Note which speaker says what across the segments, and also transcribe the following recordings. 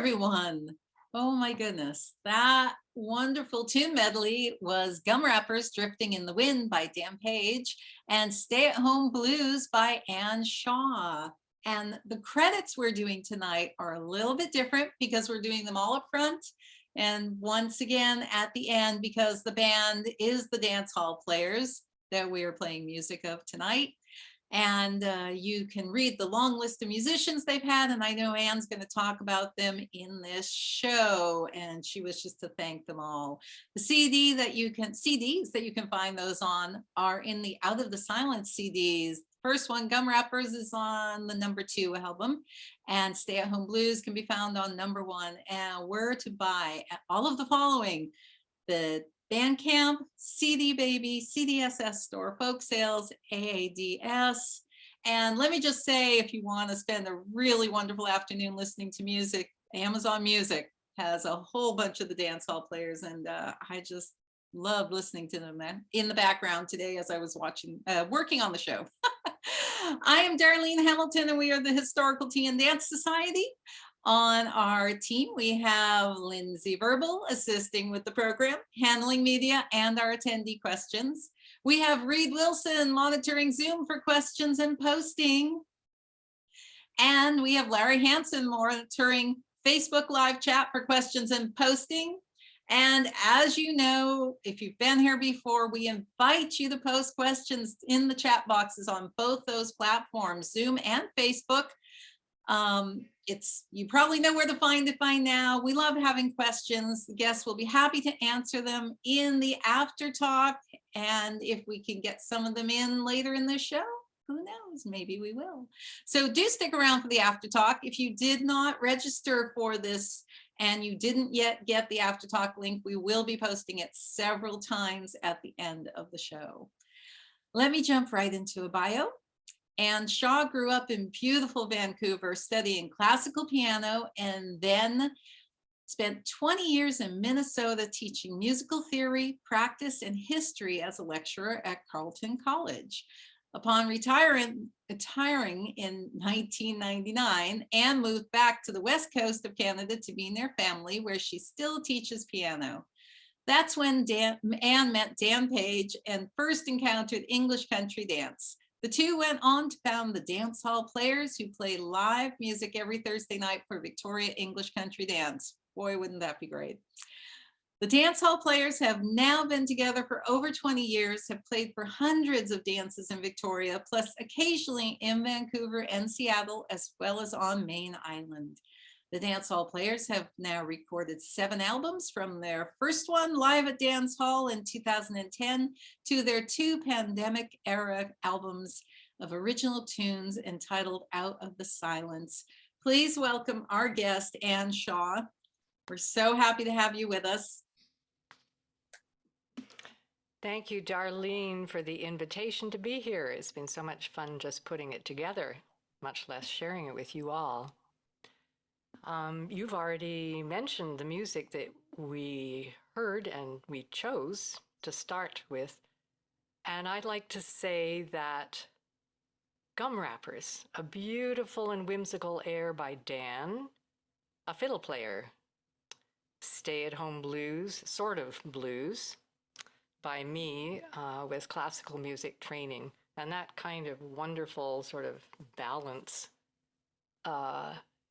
Speaker 1: everyone. Oh my goodness. That wonderful tune medley was Gum Wrappers Drifting in the Wind by Dan Page and Stay at Home Blues by Anne Shaw. And the credits we're doing tonight are a little bit different because we're doing them all up front and once again at the end because the band is the Dance Hall Players that we are playing music of tonight. And you can read the long list of musicians they've had. And I know Anne's going to talk about them in this show. And she wishes to thank them all. The CDs that you can find those on are in the Out of the Silence CDs. First one, Gum Wrappers, is on the #2 album. And Stay at Home Blues can be found on #1. And where to buy all of the following: the Bandcamp, CD Baby, CDSS Store, Folk Sales, AADS. And let me just say, if you want to spend a really wonderful afternoon listening to music, Amazon Music has a whole bunch of the Dance Hall Players, and I just love listening to them in the background today as I was working on the show. I am Darlene Hamilton, and we are the Historical Tea and Dance Society. On our team, we have Lindsay Verbal assisting with the program, handling media, and our attendee questions. We have Reed Wilson monitoring Zoom for questions and posting. And we have Larry Hansen monitoring Facebook live chat for questions and posting. And as you know, if you've been here before, we invite you to post questions in the chat boxes on both those platforms, Zoom and Facebook. You probably know where to find it by now. We love having questions. The guests will be happy to answer them in the after talk. And if we can get some of them in later in the show, who knows, maybe we will. So do stick around for the after talk. If you did not register for this and you didn't yet get the after talk link, we will be posting it several times at the end of the show. Let me jump right into a bio. Anne Shaw grew up in beautiful Vancouver studying classical piano and then spent 20 years in Minnesota teaching musical theory, practice, and history as a lecturer at Carleton College. Upon retiring in 1999, Anne moved back to the west coast of Canada to be near family, where she still teaches piano. That's when Anne met Dan Page and first encountered English country dance. The two went on to found the Dance Hall Players, who play live music every Thursday night for Victoria English Country Dance. Boy, wouldn't that be great. The Dance Hall Players have now been together for over 20 years, have played for hundreds of dances in Victoria, plus occasionally in Vancouver and Seattle, as well as on Main Island. The Dance Hall Players have now recorded 7 albums, from their first one live at Dance Hall in 2010 to their 2 pandemic-era albums of original tunes entitled Out of the Silence. Please welcome our guest, Anne Shaw. We're so happy to have you with us.
Speaker 2: Thank you, Darlene, for the invitation to be here. It's been so much fun just putting it together, much less sharing it with you all. You've already mentioned the music that we heard and we chose to start with. And I'd like to say that Gum Wrappers, a beautiful and whimsical air by Dan, a fiddle player. Stay at Home Blues, sort of blues, by me with classical music training. And that kind of wonderful sort of balance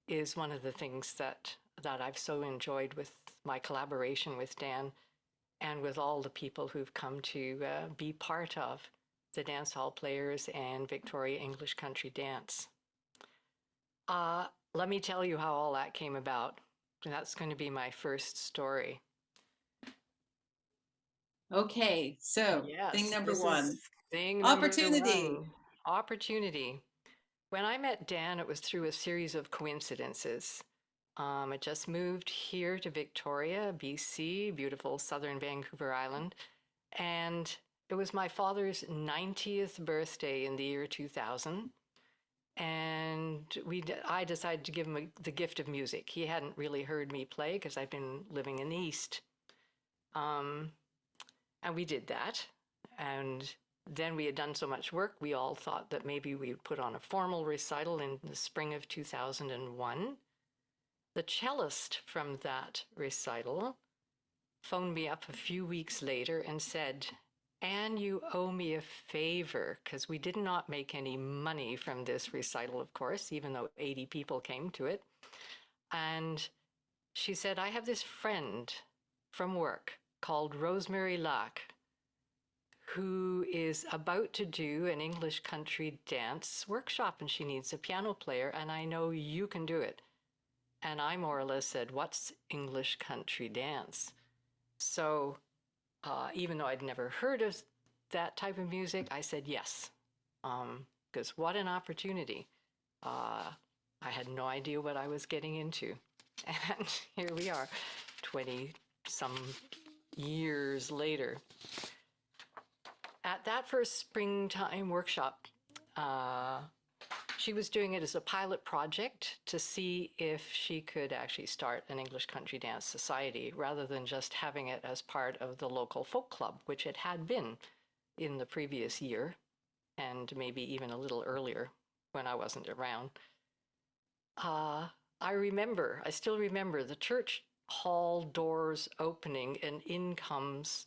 Speaker 2: is one of the things that I've so enjoyed with my collaboration with Dan and with all the people who've come to be part of the Dance Hall Players and Victoria English Country Dance. Let me tell you how all that came about. And that's going to be my first story.
Speaker 1: Okay, so
Speaker 2: yes,
Speaker 1: thing number 1.
Speaker 2: Opportunity. Opportunity. When I met Dan, it was through a series of coincidences. I just moved here to Victoria, BC, beautiful southern Vancouver Island, and it was my father's 90th birthday in the year 2000, and I decided to give him the gift of music. He hadn't really heard me play because I've been living in the East, and we did that, and then we had done so much work, we all thought that maybe we would put on a formal recital in the spring of 2001. The cellist from that recital phoned me up a few weeks later and said, Anne, you owe me a favor, because we did not make any money from this recital, of course, even though 80 people came to it. And she said, I have this friend from work called Rosemary Lack, who is about to do an English country dance workshop, and she needs a piano player, and I know you can do it. And I more or less said, what's English country dance? So even though I'd never heard of that type of music, I said yes, because what an opportunity. I had no idea what I was getting into. And here we are, 20 some years later. At that first springtime workshop, she was doing it as a pilot project to see if she could actually start an English country dance society rather than just having it as part of the local folk club, which it had been in the previous year and maybe even a little earlier when I wasn't around. I still remember the church hall doors opening, and in comes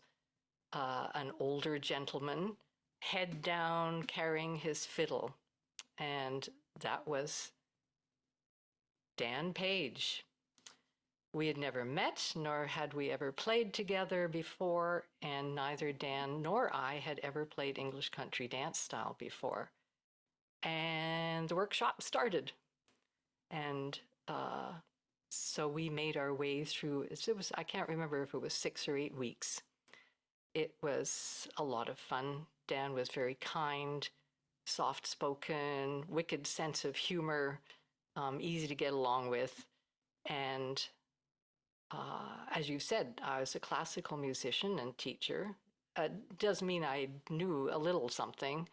Speaker 2: an older gentleman, head down, carrying his fiddle. And that was Dan Page. We had never met, nor had we ever played together before, and neither Dan nor I had ever played English country dance style before. And the workshop started. And so we made our way through, I can't remember if it was 6 or 8 weeks. It was a lot of fun. Dan was very kind, soft-spoken, wicked sense of humor, easy to get along with. And as you said, I was a classical musician and teacher. Does mean I knew a little something,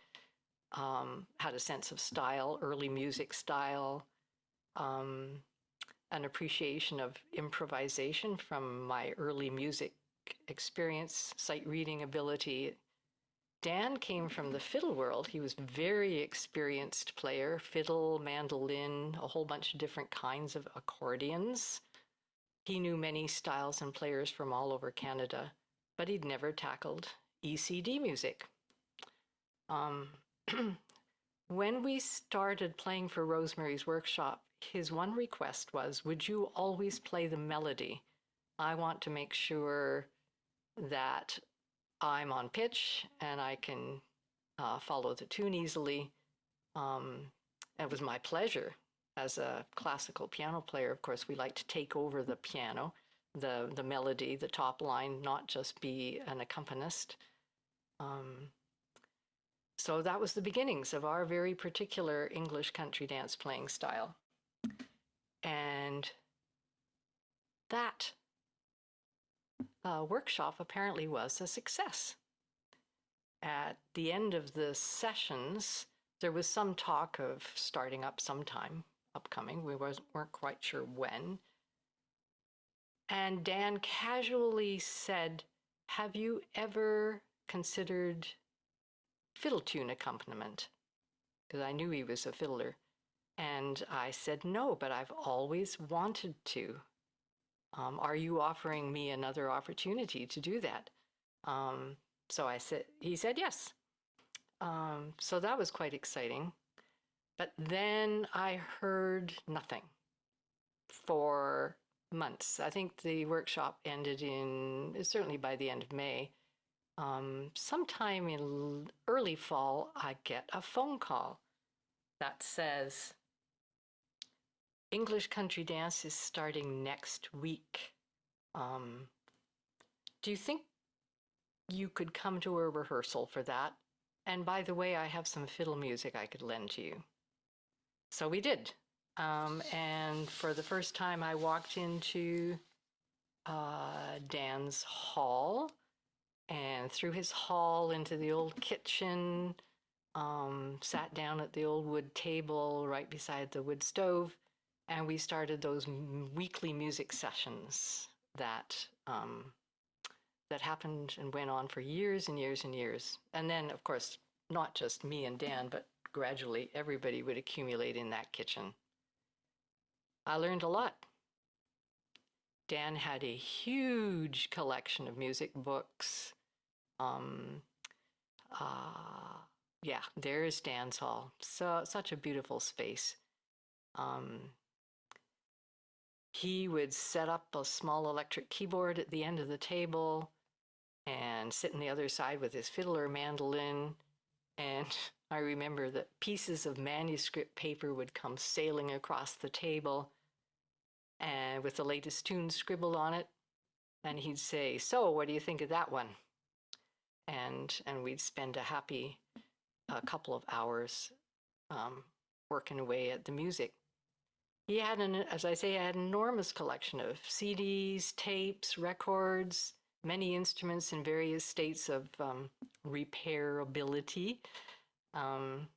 Speaker 2: had a sense of style, early music style, an appreciation of improvisation from my early music experience, sight reading ability. Dan came from the fiddle world. He was a very experienced player, fiddle, mandolin, a whole bunch of different kinds of accordions. He knew many styles and players from all over Canada, but he'd never tackled ECD music. When we started playing for Rosemary's workshop, his one request was, would you always play the melody? I want to make sure that I'm on pitch and I can follow the tune easily. It was my pleasure. As a classical piano player, of course, we like to take over the piano, the melody, the top line, not just be an accompanist. So that was the beginnings of our very particular English country dance playing style. And that workshop apparently was a success. At the end of the sessions, there was some talk of starting up sometime upcoming. We weren't quite sure when. And Dan casually said, have you ever considered fiddle tune accompaniment? Because I knew he was a fiddler. And I said, no, but I've always wanted to. Are you offering me another opportunity to do that? So he said yes. So that was quite exciting. But then I heard nothing for months. I think the workshop ended certainly by the end of May. Sometime in early fall, I get a phone call that says, English country dance is starting next week. Do you think you could come to a rehearsal for that? And by the way, I have some fiddle music I could lend to you. So we did. And for the first time, I walked into Dan's hall, and through his hall into the old kitchen, sat down at the old wood table right beside the wood stove, and we started those weekly music sessions that happened and went on for years and years and years. And then, of course, not just me and Dan, but gradually everybody would accumulate in that kitchen. I learned a lot. Dan had a huge collection of music books. Um, uh, yeah, there's Dan's Hall. So such a beautiful space. Um, he would set up a small electric keyboard at the end of the table and sit on the other side with his fiddle or mandolin. And I remember that pieces of manuscript paper would come sailing across the table and with the latest tune scribbled on it. And he'd say, "So, what do you think of that one?" And we'd spend a happy couple of hours um, working away at the music. He had, as I say, an enormous collection of CDs, tapes, records, many instruments in various states of repairability, um,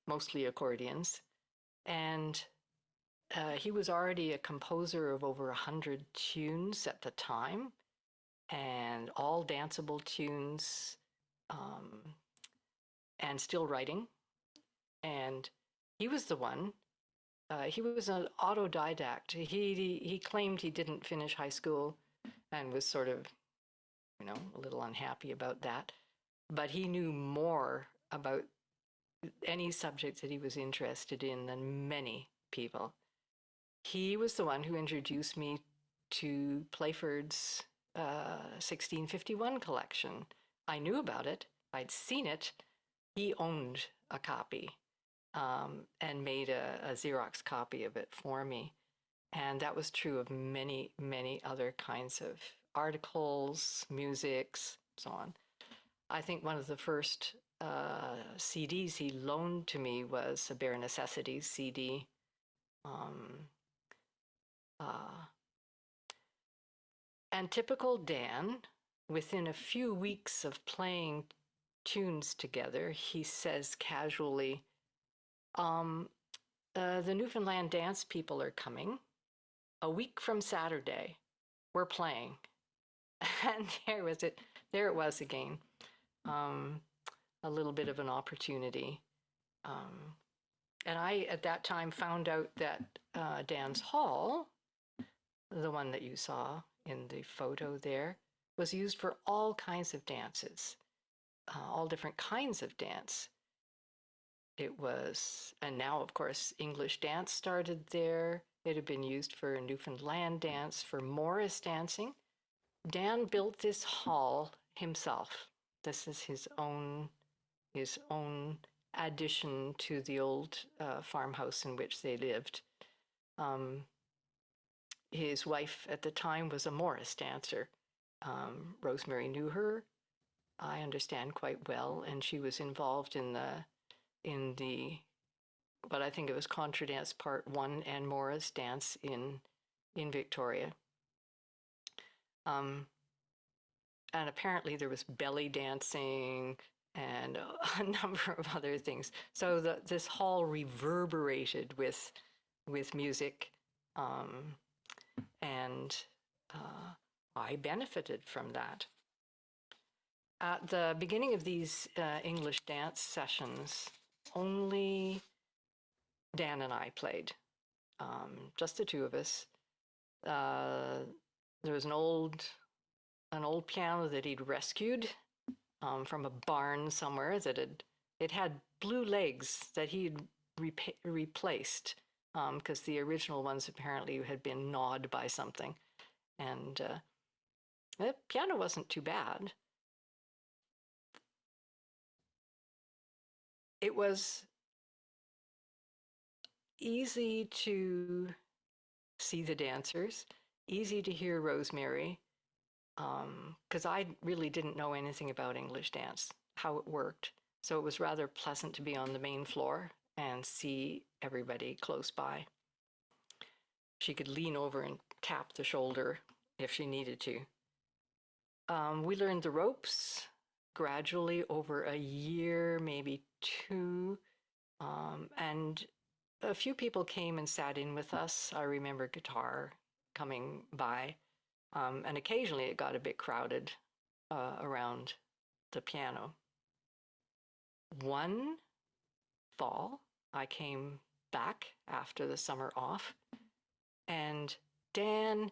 Speaker 2: mostly accordions. And he was already a composer of over 100 tunes at the time, and all danceable tunes, um, and still writing. And he was the one. He was an autodidact. He claimed he didn't finish high school, and was sort of, a little unhappy about that. But he knew more about any subject that he was interested in than many people. He was the one who introduced me to Playford's 1651 collection. I knew about it. I'd seen it. He owned a copy, and made a Xerox copy of it for me. And that was true of many, many other kinds of articles, musics, so on. I think one of the first CDs he loaned to me was a Bare Necessities CD. Um, uh, and typical Dan, within a few weeks of playing tunes together, he says casually, the Newfoundland dance people are coming. A week from Saturday, we're playing. And there it was again. A little bit of an opportunity. And I, at that time, found out that Dan's Hall, the one that you saw in the photo there, was used for all kinds of dances, all different kinds of dance. It was, and now, of course, English dance started there. It had been used for Newfoundland dance, for Morris dancing. Dan built this hall himself. This is his own addition to the old farmhouse in which they lived. His wife at the time was a Morris dancer. Rosemary knew her, I understand, quite well, and she was involved in the but I think it was Contra Dance Part 1 and Morris Dance in Victoria. And apparently there was belly dancing and a number of other things. So this hall reverberated with music, and I benefited from that. At the beginning of these English dance sessions, only Dan and I played, just the two of us. There was an old piano that he'd rescued from a barn somewhere that had blue legs that he'd replaced, because the original ones apparently had been gnawed by something. And the piano wasn't too bad. It was easy to see the dancers, easy to hear Rosemary, because I really didn't know anything about English dance, how it worked. So it was rather pleasant to be on the main floor and see everybody close by. She could lean over and tap the shoulder if she needed to. We learned the ropes gradually over a year, maybe two, and a few people came and sat in with us. I remember guitar coming by, and occasionally it got a bit crowded around the piano. One fall, I came back after the summer off, and Dan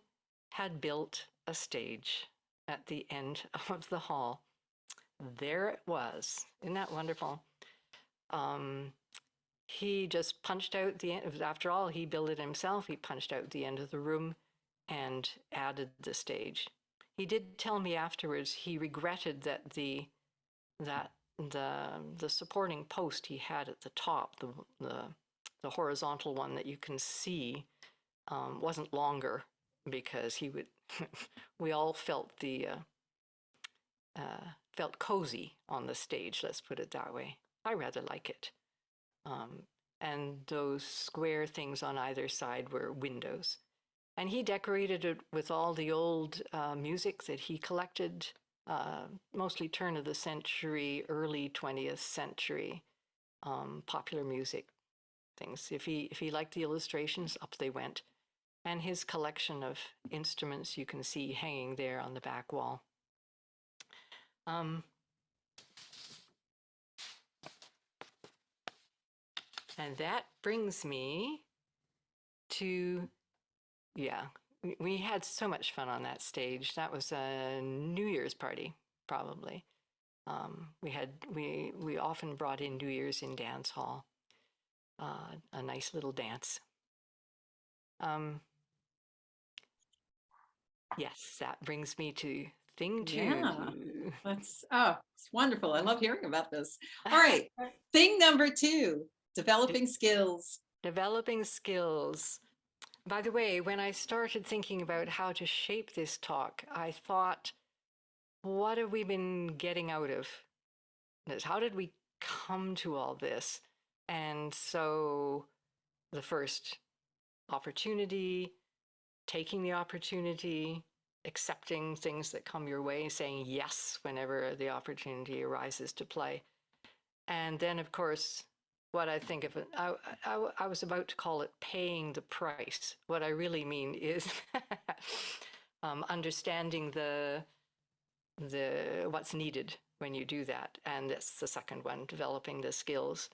Speaker 2: had built a stage at the end of the hall. There it was. Isn't that wonderful? Um, he just punched out the end. After all, he built it himself. He punched out the end of the room and added the stage. He did tell me afterwards he regretted that that the supporting post he had at the top, the horizontal one that you can see, wasn't longer, because he would we all felt cozy on the stage, let's put it that way. I rather like it. Um, and those square things on either side were windows. And he decorated it with all the old music that he collected, mostly turn of the century, early 20th century popular music things. If he liked the illustrations, up they went. And his collection of instruments you can see hanging there on the back wall. Um, and that brings me to, yeah, we had so much fun on that stage. That was a New Year's party, probably. We often brought in New Year's in dance hall, a nice little dance. Um, yes, that brings me to thing
Speaker 1: Yeah,
Speaker 2: two.
Speaker 1: it's wonderful. I love hearing about this. All right, thing number two, developing skills.
Speaker 2: Developing skills. By the way, when I started thinking about how to shape this talk, I thought, what have we been getting out of this? How did we come to all this? And so the first opportunity, taking the opportunity, accepting things that come your way, saying yes whenever the opportunity arises to play. And then, of course, what I think of it, I was about to call it paying the price. What I really mean is understanding the what's needed when you do that. And that's the second one, developing the skills.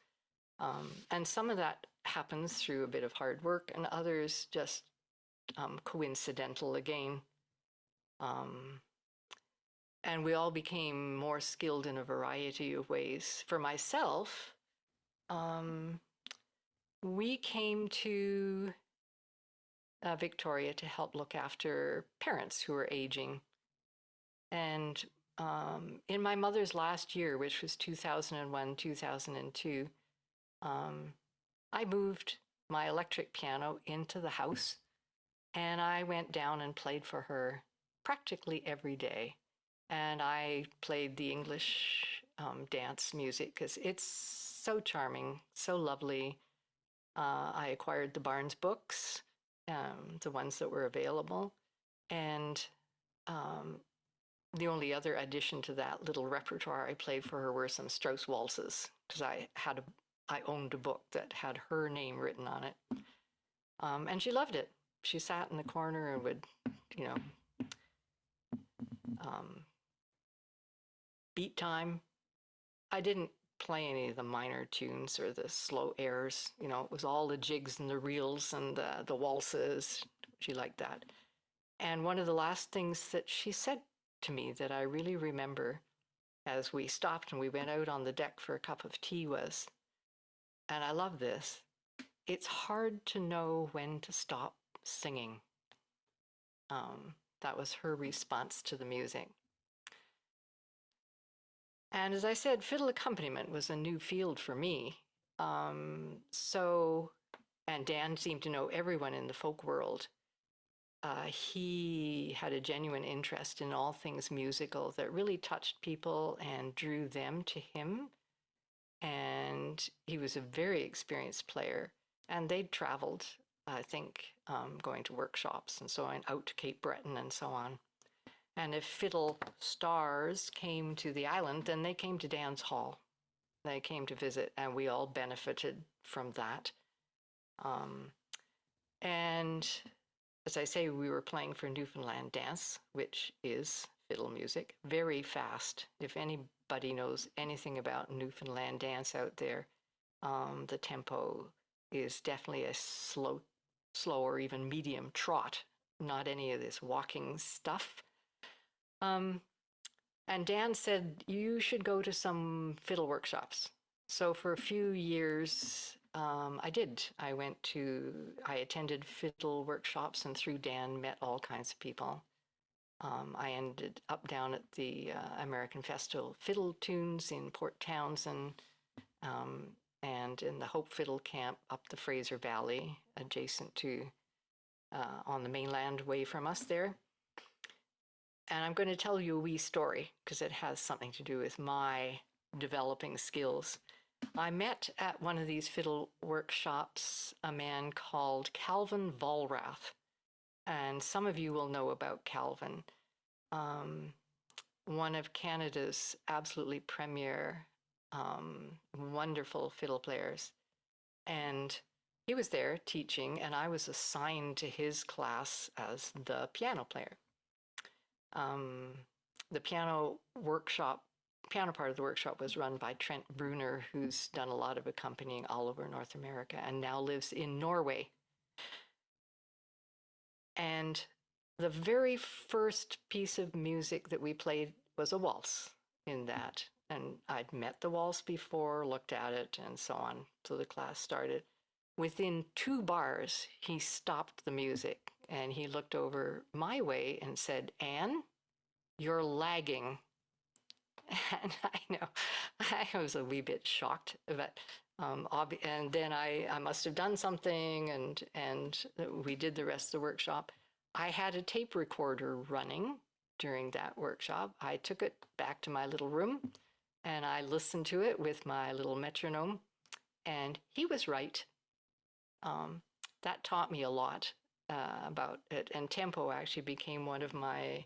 Speaker 2: And some of that happens through a bit of hard work, and others just coincidental again. And we all became more skilled in a variety of ways. For myself, we came to Victoria to help look after parents who were aging. And in my mother's last year, which was 2001, 2002, I moved my electric piano into the house, and I went down and played for her practically every day. And I played the English dance music because it's so charming, so lovely. I acquired the Barnes books, the ones that were available. And the only other addition to that little repertoire I played for her were some Strauss waltzes, because I owned a book that had her name written on it. And she loved it. She sat in the corner and would, you know, beat time. I didn't play any of the minor tunes or the slow airs. You know, it was all the jigs and the reels and the waltzes. She liked that. And one of the last things that she said to me that I really remember as we stopped and we went out on the deck for a cup of tea was, and I love this, it's hard to know when to stop singing. That was her response to the music. And as I said, fiddle accompaniment was a new field for me. And Dan seemed to know everyone in the folk world. He had a genuine interest in all things musical that really touched people and drew them to him. And he was a very experienced player. And they'd traveled, I think, going to workshops and so on, out to Cape Breton and so on. And if fiddle stars came to the island, then they came to Dan's Hall. They came to visit, and we all benefited from that. And as I say, we were playing for Newfoundland Dance, which is fiddle music, very fast. If anybody knows anything about Newfoundland Dance out there, the tempo is definitely a slow or even medium trot not any of this walking stuff. Um, and Dan said, you should go to some fiddle workshops. So for a few years, I did. I attended fiddle workshops, and through Dan met all kinds of people. I ended up down at the American Festival Fiddle Tunes in Port Townsend, um, and in the Hope Fiddle Camp up the Fraser Valley, adjacent to on the mainland way from us there. And I'm going to tell you a wee story because it has something to do with my developing skills. I met at one of these fiddle workshops a man called Calvin Vollrath. And some of you will know about Calvin, one of Canada's absolutely premier, wonderful fiddle players. And he was there teaching, and I was assigned to his class as the piano player. The piano part of the workshop was run by Trent Bruner, who's done a lot of accompanying all over North America and now lives in Norway. And the very first piece of music that we played was a waltz in that. And I'd met the waltz before, looked at it, and so on. So the class started. Within 2 bars, he stopped the music and he looked over my way and said, Anne, you're lagging. And I know I was a wee bit shocked, but and then I must have done something, and we did the rest of the workshop. I had a tape recorder running during that workshop. I took it back to my little room and I listened to it with my little metronome, and he was right. That taught me a lot about it, and tempo actually became one of my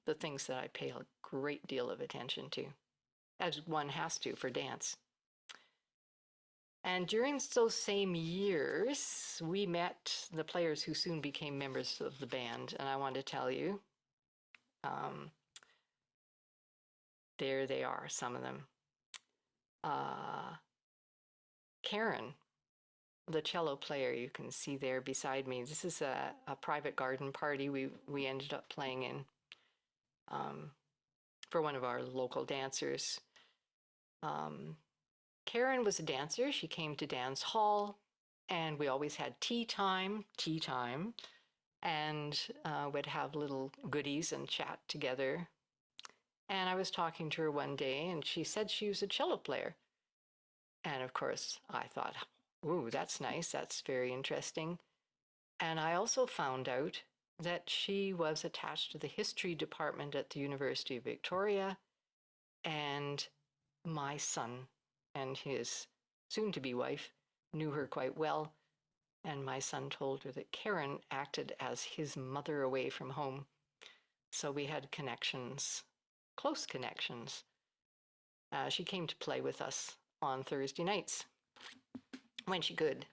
Speaker 2: the things that I pay a great deal of attention to, as one has to for dance. And during those same years, we met the players who soon became members of the band. And I want to tell you, there they are, some of them. Karen, the cello player you can see there beside me. This is a private garden party we ended up playing in for one of our local dancers. Karen was a dancer. She came to dance hall, and we always had tea time, and we'd have little goodies and chat together. And I was talking to her one day, and she said she was a cello player. And of course, I thought, ooh, that's nice. That's very interesting. And I also found out that she was attached to the history department at the University of Victoria, and my son and his soon-to-be wife knew her quite well, and my son told her that Karen acted as his mother away from home. So we had connections, close connections. She came to play with us on Thursday nights when she could.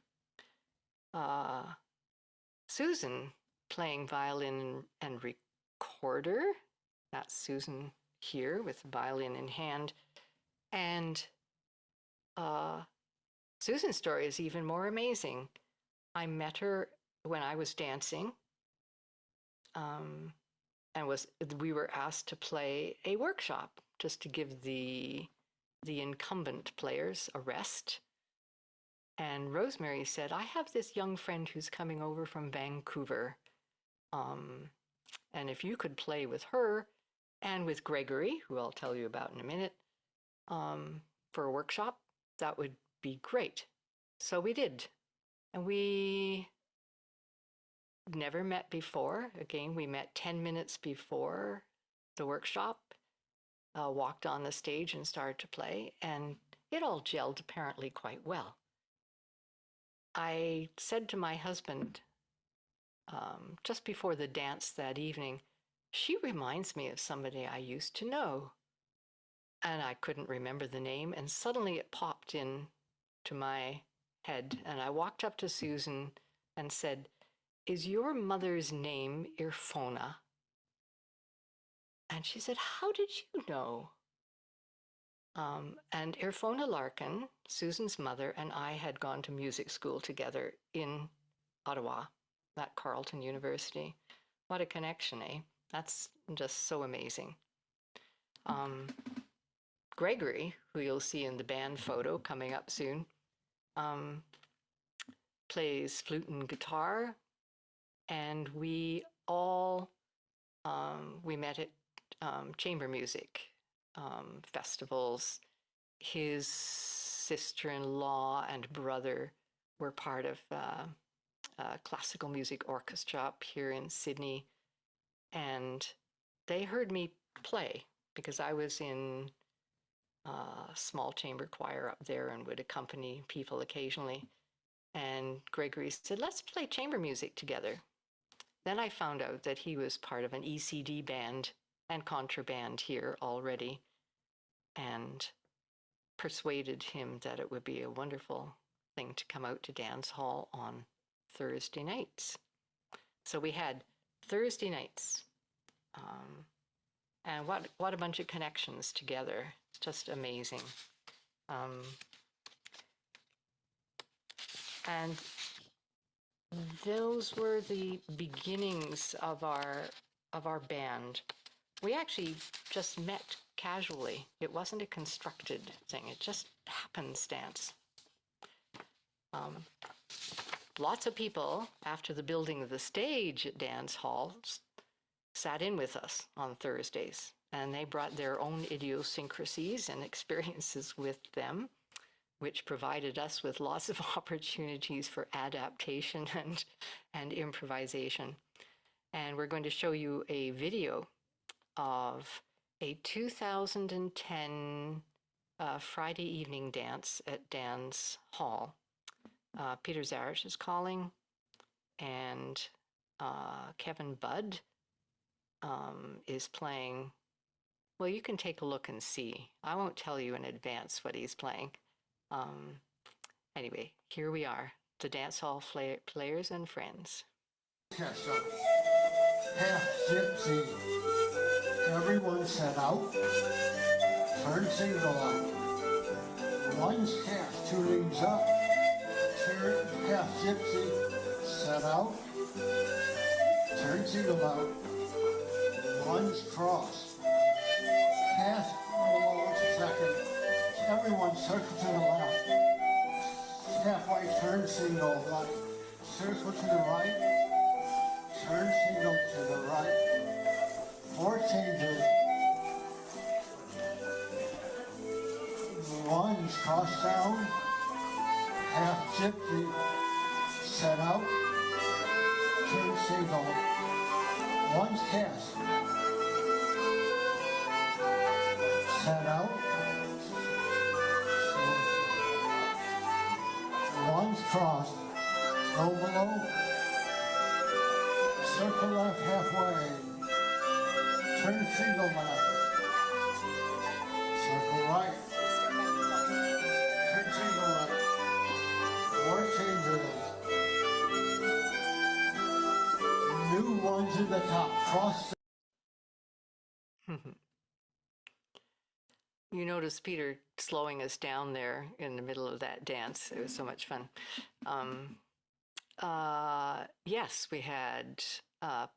Speaker 2: Susan playing violin and recorder. That's Susan here with violin in hand. And Susan's story is even more amazing. I met her when I was dancing, and we were asked to play a workshop just to give the incumbent players a rest. And Rosemary said, I have this young friend who's coming over from Vancouver. And if you could play with her and with Gregory, who I'll tell you about in a minute, for a workshop, that would be great. So we did. And we never met before. Again, we met 10 minutes before the workshop, walked on the stage and started to play, and it all gelled apparently quite well. I said to my husband just before the dance that evening, she reminds me of somebody I used to know. And I couldn't remember the name, and suddenly it popped in to my head, and I walked up to Susan and said, is your mother's name Irfona? And she said, how did you know? And Irfona Larkin, Susan's mother, and I had gone to music school together in Ottawa at Carleton University. What a connection, eh? That's just so amazing. Gregory, who you'll see in the band photo coming up soon, plays flute and guitar, and we all we met at chamber music festivals. His sister-in-law and brother were part of a classical music orchestra up here in Sydney, and they heard me play because I was in a small chamber choir up there and would accompany people occasionally. And Gregory said, let's play chamber music together. Then I found out that he was part of an ECD band and contraband here already, and persuaded him that it would be a wonderful thing to come out to dance hall on Thursday nights. So we had Thursday nights, and what a bunch of connections together. It's just amazing. And those were the beginnings of our band. We actually just met casually. It wasn't a constructed thing. It just happenstance. Lots of people, after the building of the stage at dance halls, sat in with us on Thursdays, and they brought their own idiosyncrasies and experiences with them, which provided us with lots of opportunities for adaptation and improvisation. And we're going to show you a video of a 2010 Friday evening dance at Dan's Hall. Peter Zarish is calling, and Kevin Budd is playing. Well, you can take a look and see. I won't tell you in advance what he's playing. Anyway, here we are, the dance hall players and friends.
Speaker 3: Half gypsy. Everyone set out. Turn single out. One's half, two leaves up. Turn half gypsy. Set out. Turn single out. One's cross. Half below second. Everyone circle to the left. Halfway turn single right. Circle to the right. Turn single to the right. 4 changes. One's cross down. Half gypsy. Set out. Turn single. One's cast. Set out. One's cross. Go below. Circle left halfway. Turn single left. Circle right. Turn single left. 4 changes. New ones in the top. Cross.
Speaker 2: You notice Peter slowing us down there in the middle of that dance. It was so much fun. Yes, we had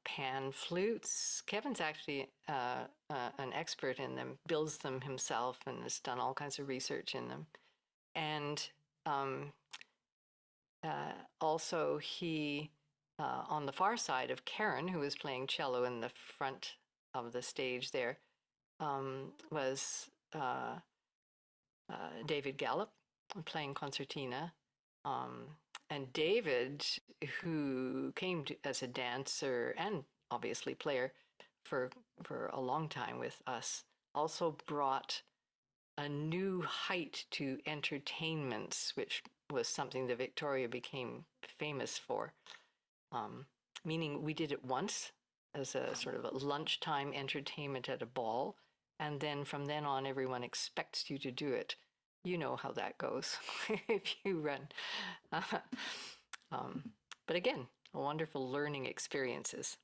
Speaker 2: pan flutes. Kevin's actually an expert in them, builds them himself, and has done all kinds of research in them. And also he, on the far side of Karen, who was playing cello in the front of the stage there, was David Gallup playing concertina. And David, who came as a dancer and obviously player for a long time with us, also brought a new height to entertainments, which was something that Victoria became famous for. Meaning we did it once as a sort of a lunchtime entertainment at a ball, and then from then on, everyone expects you to do it. You know how that goes if you run. But again, wonderful learning experiences.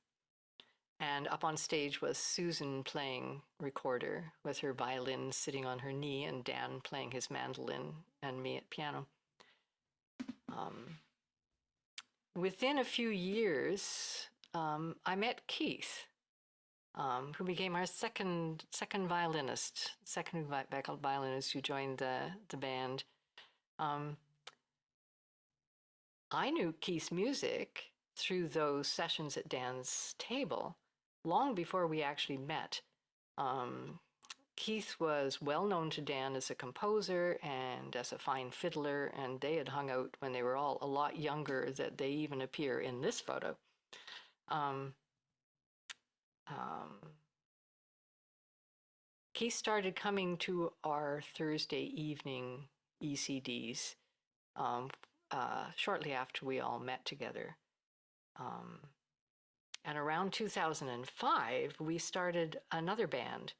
Speaker 2: And up on stage was Susan playing recorder with her violin sitting on her knee, and Dan playing his mandolin and me at piano. within a few years, I met Keith, who became our second violinist, second backup violinist who joined the band. I knew Keith's music through those sessions at Dan's table long before we actually met. Keith was well known to Dan as a composer and as a fine fiddler, and they had hung out when they were all a lot younger that they even appear in this photo. Keith started coming to our Thursday evening ECDs shortly after we all met together. And around 2005, we started another band,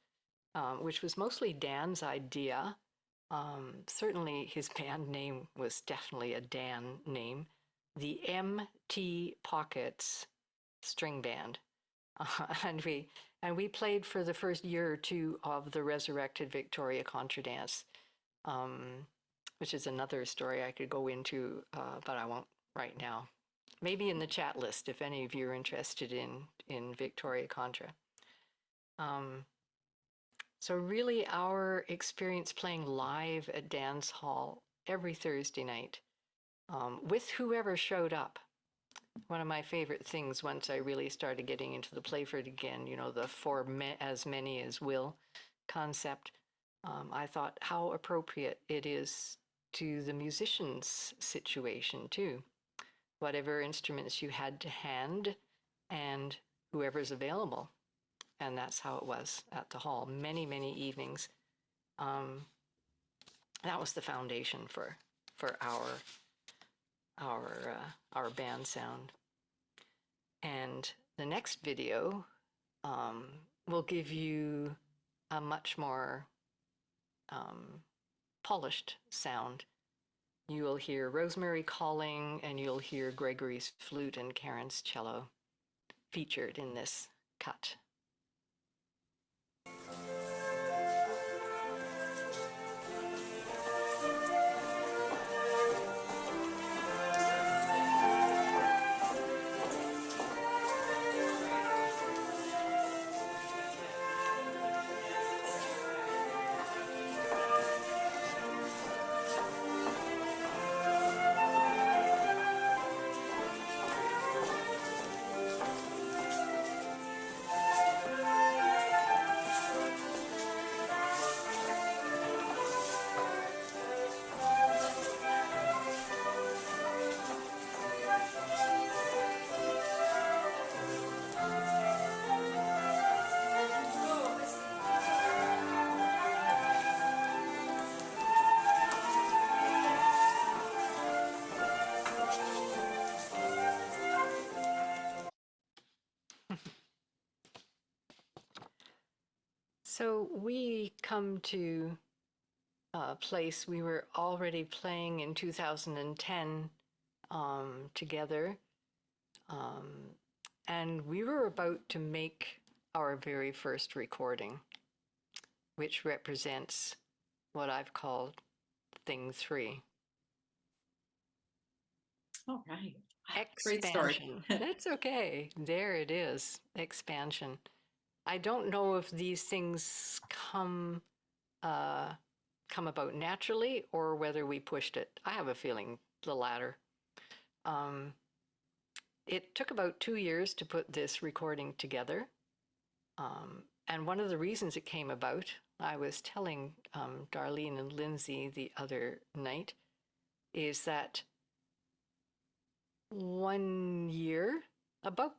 Speaker 2: which was mostly Dan's idea. Certainly his band name was definitely a Dan name, the MT Pockets String Band. And we played for the first year or two of the resurrected Victoria Contra Dance, which is another story I could go into, but I won't right now. Maybe in the chat list if any of you are interested in Victoria Contra. So really our experience playing live at Dance Hall every Thursday night with whoever showed up. One of my favorite things once I really started getting into the Playford again, you know, the as many as will concept, I thought how appropriate it is to the musician's situation too. Whatever instruments you had to hand and whoever's available. And that's how it was at the hall, many, many evenings. That was the foundation for our band sound. And the next video will give you a much more polished sound. You will hear Rosemary calling, and you'll hear Gregory's flute and Karen's cello featured in this cut. So we come to a place we were already playing in 2010 together. And we were about to make our very first recording, which represents what I've called Thing 3.
Speaker 1: All right. Great story.
Speaker 2: Expansion. That's okay. There it is. Expansion. I don't know if these things come about naturally or whether we pushed it. I have a feeling the latter. It took about 2 years to put this recording together. And one of the reasons it came about, I was telling Darlene and Lindsay the other night, is that 1 year,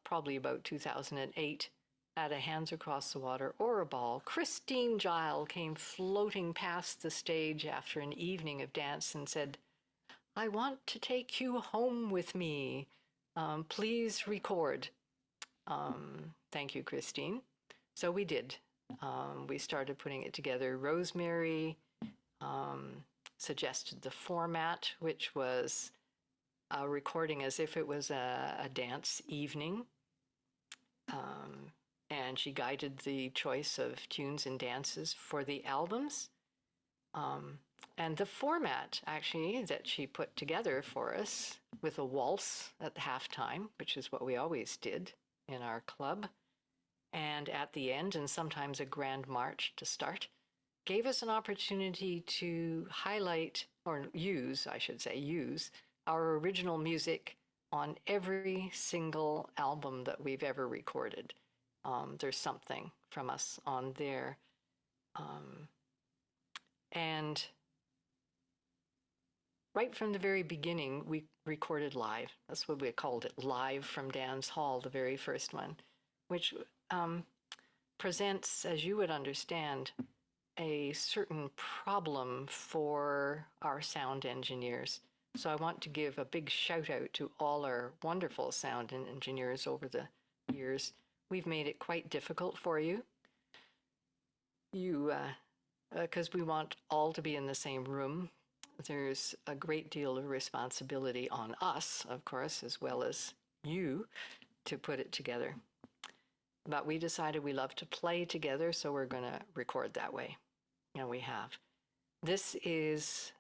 Speaker 2: probably about 2008, at a Hands Across the Water Aura Ball, Christine Gile came floating past the stage after an evening of dance and said, "I want to take you home with me. Please record." Thank you, Christine. So we did. We started putting it together. Rosemary suggested the format, which was a recording as if it was a dance evening. And she guided the choice of tunes and dances for the albums. And the format, actually, that she put together for us with a waltz at halftime, which is what we always did in our club, and at the end, and sometimes a grand march to start, gave us an opportunity to highlight, or use, I should say, use our original music on every single album that we've ever recorded. There's something from us on there. And right from the very beginning, we recorded live. That's what we called it, Live from Dance Hall, the very first one, which presents, as you would understand, a certain problem for our sound engineers. So I want to give a big shout out to all our wonderful sound engineers over the years. We've made it quite difficult for you. Because we want all to be in the same room. There's a great deal of responsibility on us, of course, as well as you, to put it together. But we decided we love to play together, so we're going to record that way. And we have. This is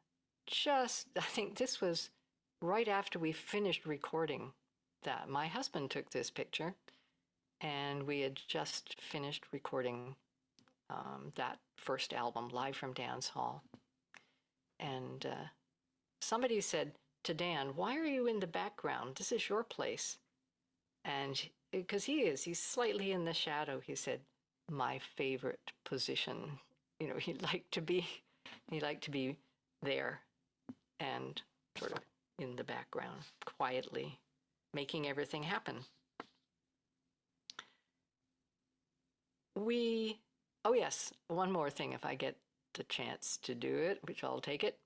Speaker 2: just, I think this was right after we finished recording that. My husband took this picture, and we had just finished recording that first album, Live from Dance Hall. And somebody said to Dan, "Why are you in the background? This is your place." And because he's slightly in the shadow, he said, "My favorite position." You know, he'd like to be there and sort of in the background, quietly making everything happen. Oh yes, one more thing if I get the chance to do it, which I'll take it.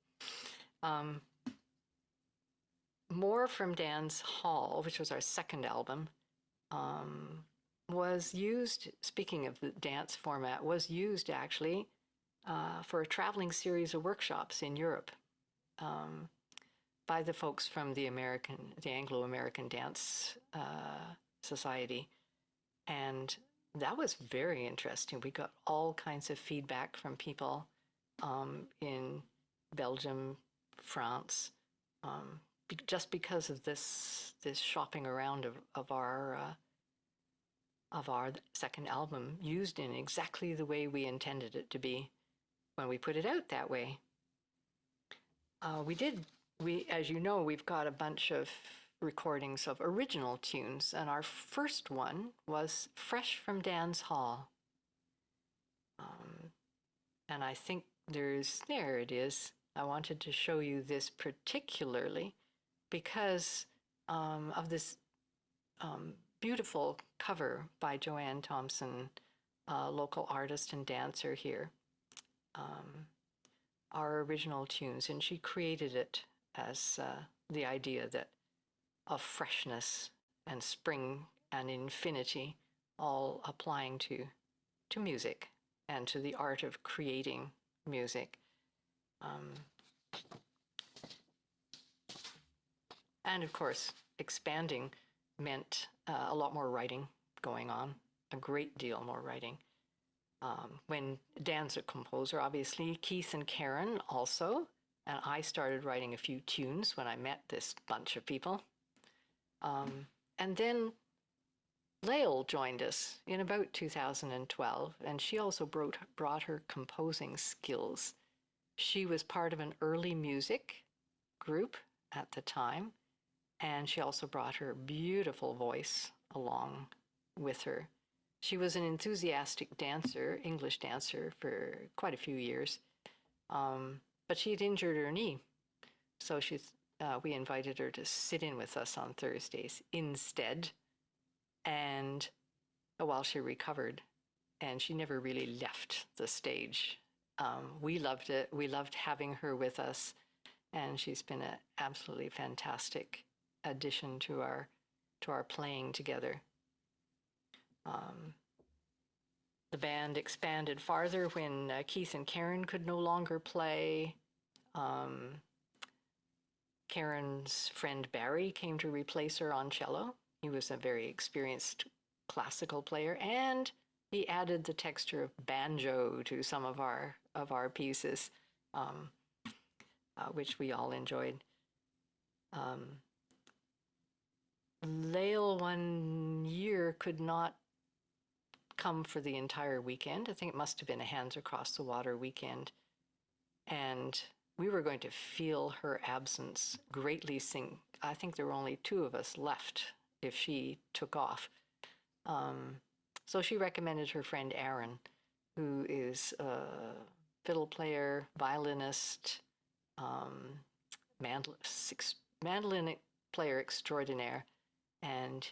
Speaker 2: More from Dance Hall, which was our second album, was used, speaking of the dance format, was used actually for a traveling series of workshops in Europe by the folks from the Anglo-American Dance Society. And that was very interesting. We got all kinds of feedback from people in Belgium, France, just because of this shopping around of our second album, used in exactly the way we intended it to be when we put it out that way. As you know, we've got a bunch of recordings of original tunes, and our first one was fresh from Dance Hall. And I think there it is. I wanted to show you this particularly because of this beautiful cover by Joanne Thompson, a local artist and dancer here. Our original tunes, and she created it as the idea that of freshness and spring and infinity, all applying to music and to the art of creating music. And of course, expanding meant a lot more writing going on, a great deal more writing. When Dan's a composer, obviously, Keith and Karen also, and I started writing a few tunes when I met this bunch of people. And then Lael joined us in about 2012, and she also brought her composing skills. She was part of an early music group at the time, and she also brought her beautiful voice along with her. She was an enthusiastic dancer, English dancer, for quite a few years, but she had injured her knee. So we invited her to sit in with us on Thursdays instead, and while she recovered, and she never really left the stage. We loved it. We loved having her with us, and she's been an absolutely fantastic addition to our playing together. The band expanded farther when Keith and Karen could no longer play. Karen's friend Barry came to replace her on cello. He was a very experienced classical player, and he added the texture of banjo to some of our pieces. which we all enjoyed. Lael one year could not come for the entire weekend. I think it must have been a Hands Across the Water weekend. And we were going to feel her absence greatly. I think there were only 2 of us left if she took off. So she recommended her friend Aaron, who is a fiddle player, violinist, mandolin player extraordinaire. And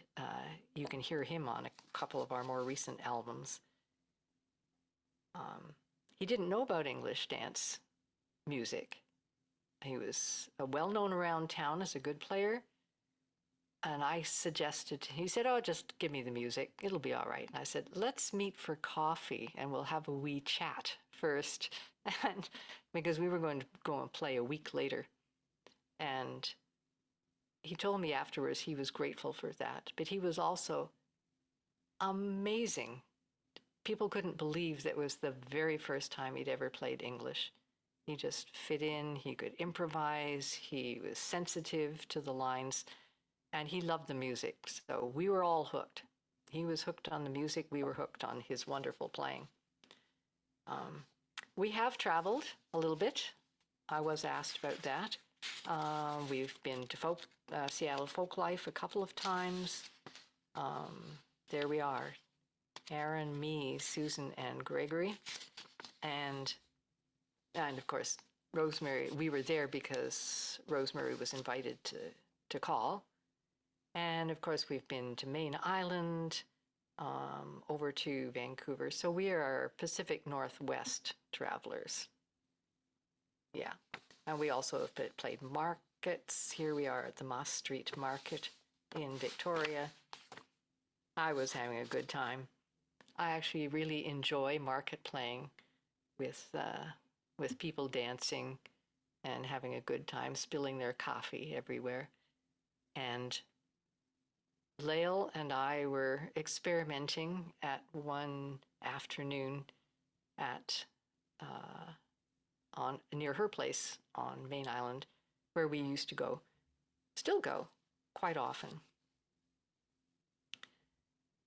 Speaker 2: you can hear him on a couple of our more recent albums. He didn't know about English dance music. He was well-known around town as a good player. And I suggested, he said, oh, just give me the music. It'll be all right. And I said, let's meet for coffee and we'll have a wee chat first. And because we were going to go and play a week later. And he told me afterwards he was grateful for that, but he was also amazing. People couldn't believe that was the very first time he'd ever played English. He just fit in, he could improvise, he was sensitive to the lines, and he loved the music. So we were all hooked. He was hooked on the music, we were hooked on his wonderful playing. We have traveled a little bit. I was asked about that. We've been to Seattle Folklife a couple of times. There we are. Aaron, me, Susan, and Gregory. And of course, Rosemary, we were there because Rosemary was invited to call. And of course, we've been to Main Island, over to Vancouver. So we are Pacific Northwest travelers. Yeah. And we also have played markets. Here we are at the Moss Street Market in Victoria. I was having a good time. I actually really enjoy market playing with people dancing and having a good time, spilling their coffee everywhere. And Lael and I were experimenting at one afternoon at near her place on Main Island, where we used to go, still go, quite often.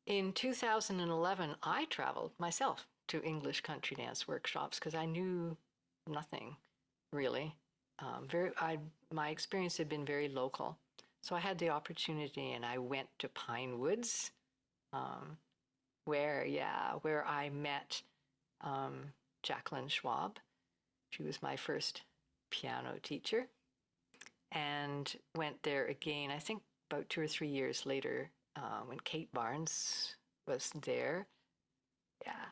Speaker 2: In 2011, I traveled myself to English country dance workshops because I knew nothing, really. My experience had been very local. So I had the opportunity and I went to Pine Woods, where I met Jacqueline Schwab. She was my first piano teacher, and went there again, I think about 2 or 3 years later, when Kate Barnes was there. Yeah.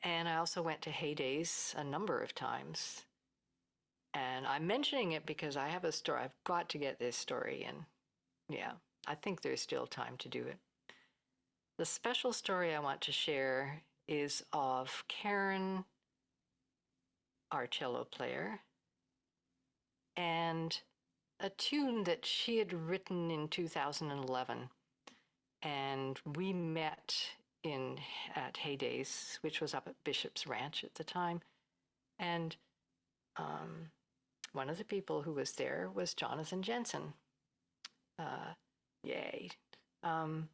Speaker 2: And I also went to Heydays a number of times. And I'm mentioning it because I have a story. I've got to get this story in. Yeah, I think there's still time to do it. The special story I want to share is of Karen, our cello player, and a tune that she had written in 2011. And we met at Heydays, which was up at Bishop's Ranch at the time. And one of the people who was there was Jonathan Jensen. Yay. And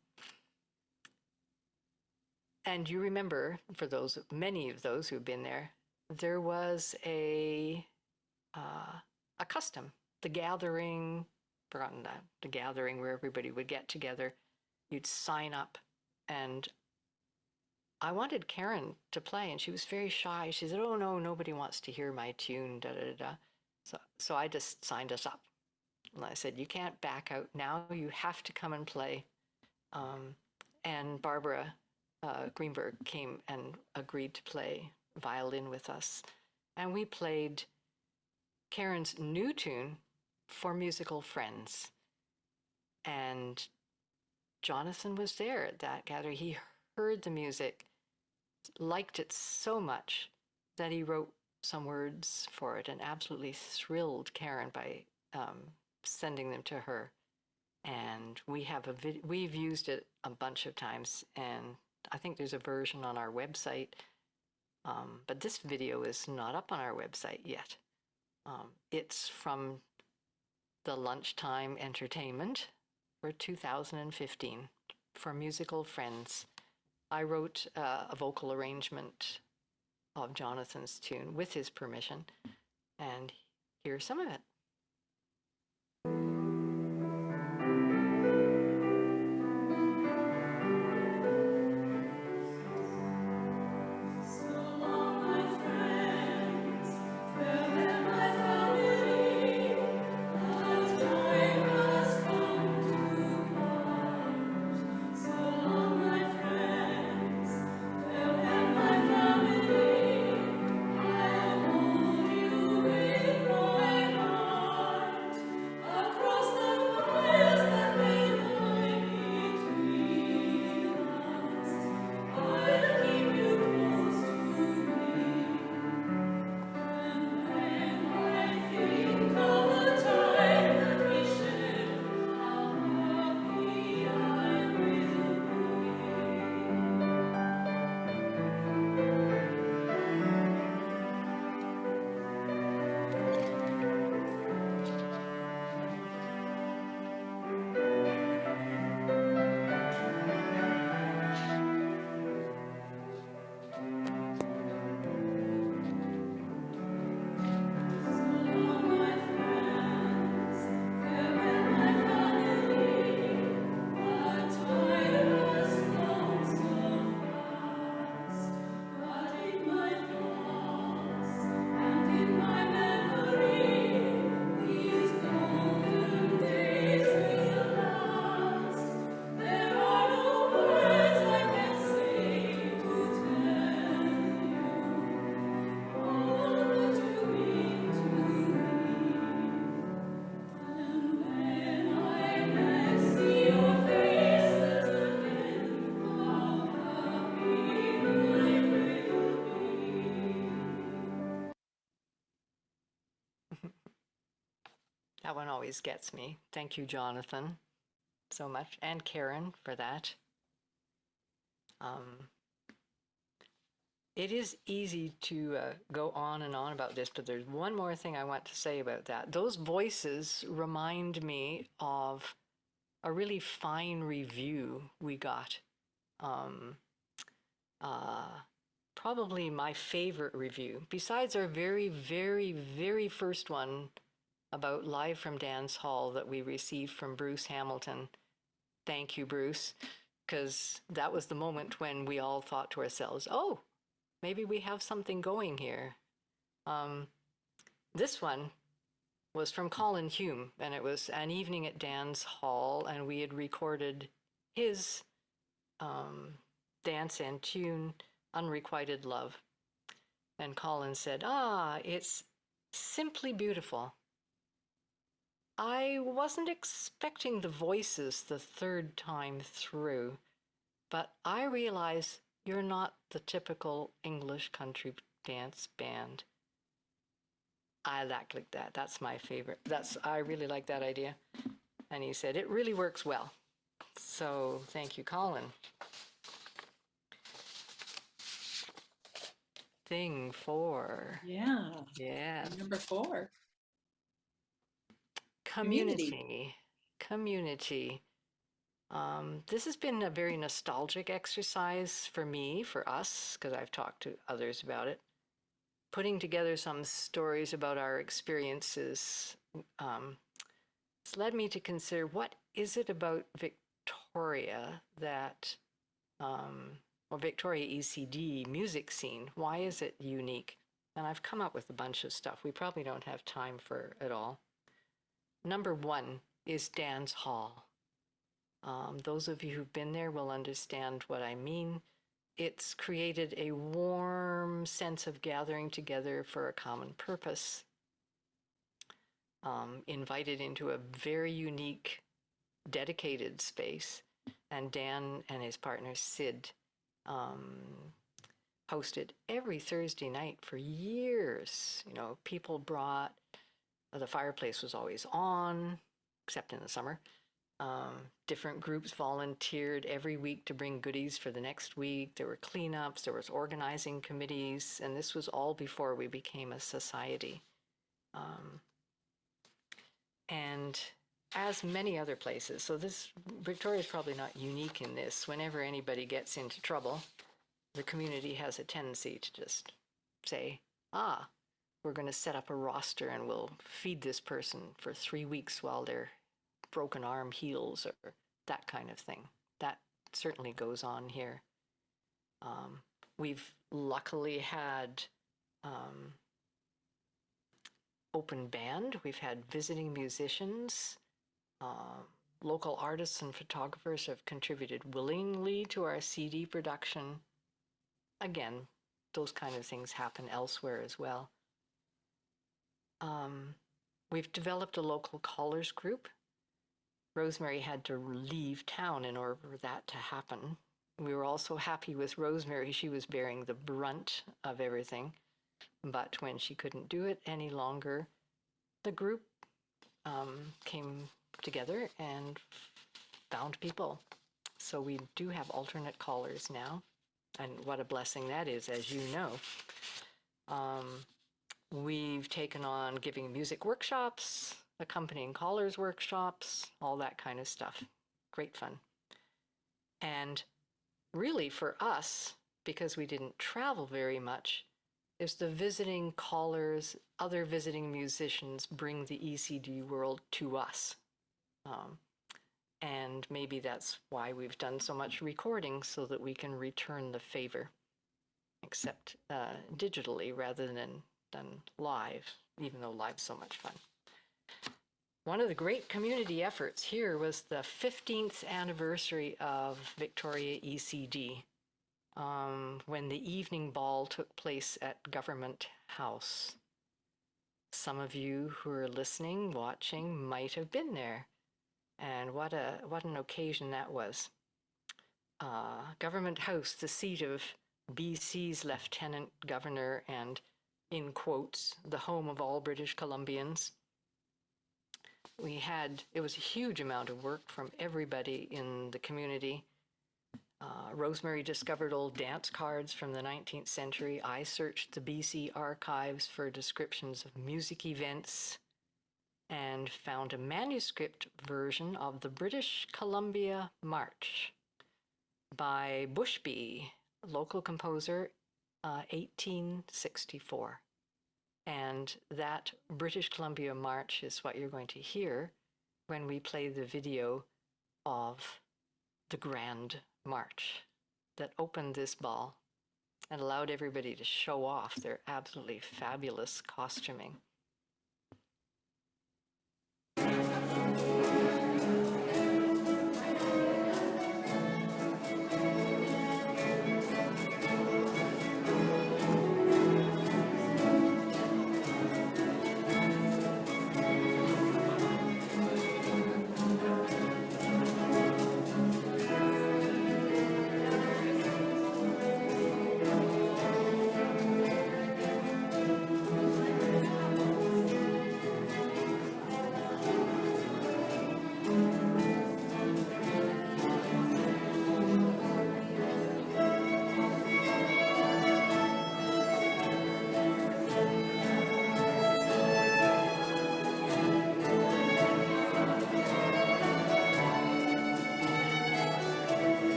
Speaker 2: you remember, for many of those who've been there was a custom, the gathering, forgotten that, the gathering where everybody would get together. You'd sign up, and I wanted Karen to play, and she was very shy. She said, oh no, nobody wants to hear my tune, da da da. So I just signed us up. And I said, you can't back out now, you have to come and play. And Barbara Greenberg came and agreed to play violin with us. And we played Karen's new tune, For Musical Friends. And Jonathan was there at that gathering. He heard the music, liked it so much that he wrote some words for it and absolutely thrilled Karen by sending them to her. And we've used it a bunch of times, and I think there's a version on our website But this video is not up on our website yet. It's from the lunchtime entertainment for 2015 for musical friends. I wrote a vocal arrangement of Jonathan's tune with his permission, and here's some of it. That one always gets me. Thank you, Jonathan, so much, and Karen for that. It is easy to go on and on about this, but there's one more thing I want to say about that. Those voices remind me of a really fine review we got. Probably my favorite review, besides our very, very, very first one about Live from Dance Hall that we received from Bruce Hamilton. Thank you, Bruce, because that was the moment when we all thought to ourselves, oh, maybe we have something going here. This one was from Colin Hume, and it was An Evening at Dance Hall, and we had recorded his dance and tune, Unrequited Love. And Colin said, it's simply beautiful. I wasn't expecting the voices the third time through, but I realize you're not the typical English country dance band. I like that. That's my favorite. I really like that idea. And he said, it really works well. So thank you, Colin. Thing 4.
Speaker 1: Yeah.
Speaker 2: Yeah.
Speaker 1: Number 4.
Speaker 2: Community. This has been a very nostalgic exercise for me, for us, because I've talked to others about it. Putting together some stories about our experiences it's led me to consider, what is it about Victoria that, or Victoria ECD music scene, why is it unique? And I've come up with a bunch of stuff. We probably don't have time for it all. Number 1 is dance hall. Those of you who've been there will understand what I mean. It's created a warm sense of gathering together for a common purpose. Invited into a very unique, dedicated space. And Dan and his partner Sid hosted every Thursday night for years. You know, people brought, the fireplace was always on, except in the summer. Different groups volunteered every week to bring goodies for the next week. There were cleanups, there was organizing committees, and this was all before we became a society. And as many other places, so Victoria is probably not unique in this. Whenever anybody gets into trouble, the community has a tendency to just say, we're going to set up a roster and we'll feed this person for 3 weeks while their broken arm heals, or that kind of thing. That certainly goes on here. We've luckily had open band. We've had visiting musicians. Local artists and photographers have contributed willingly to our CD production. Again, those kind of things happen elsewhere as well. We've developed a local callers group. Rosemary had to leave town in order for that to happen. We were also happy with Rosemary. She was bearing the brunt of everything. But when she couldn't do it any longer, the group came together and found people. So we do have alternate callers now. And what a blessing that is, as you know. We've taken on giving music workshops, accompanying callers workshops, all that kind of stuff. Great fun. And really for us, because we didn't travel very much, is the visiting callers, other visiting musicians bring the ECD world to us. And maybe that's why we've done so much recording, so that we can return the favor, except digitally rather than live, even though live's so much fun. One of the great community efforts here was the 15th anniversary of Victoria ECD, when the evening ball took place at Government House. Some of you who are listening, watching, might have been there. And what an occasion that was. Government House, the seat of BC's Lieutenant Governor and, in quotes, the home of all British Columbians. It was a huge amount of work from everybody in the community. Rosemary discovered old dance cards from the 19th century. I searched the BC archives for descriptions of music events and found a manuscript version of the British Columbia March by Bushby, local composer, 1864. And that British Columbia March is what you're going to hear when we play the video of the Grand March that opened this ball and allowed everybody to show off their absolutely fabulous costuming.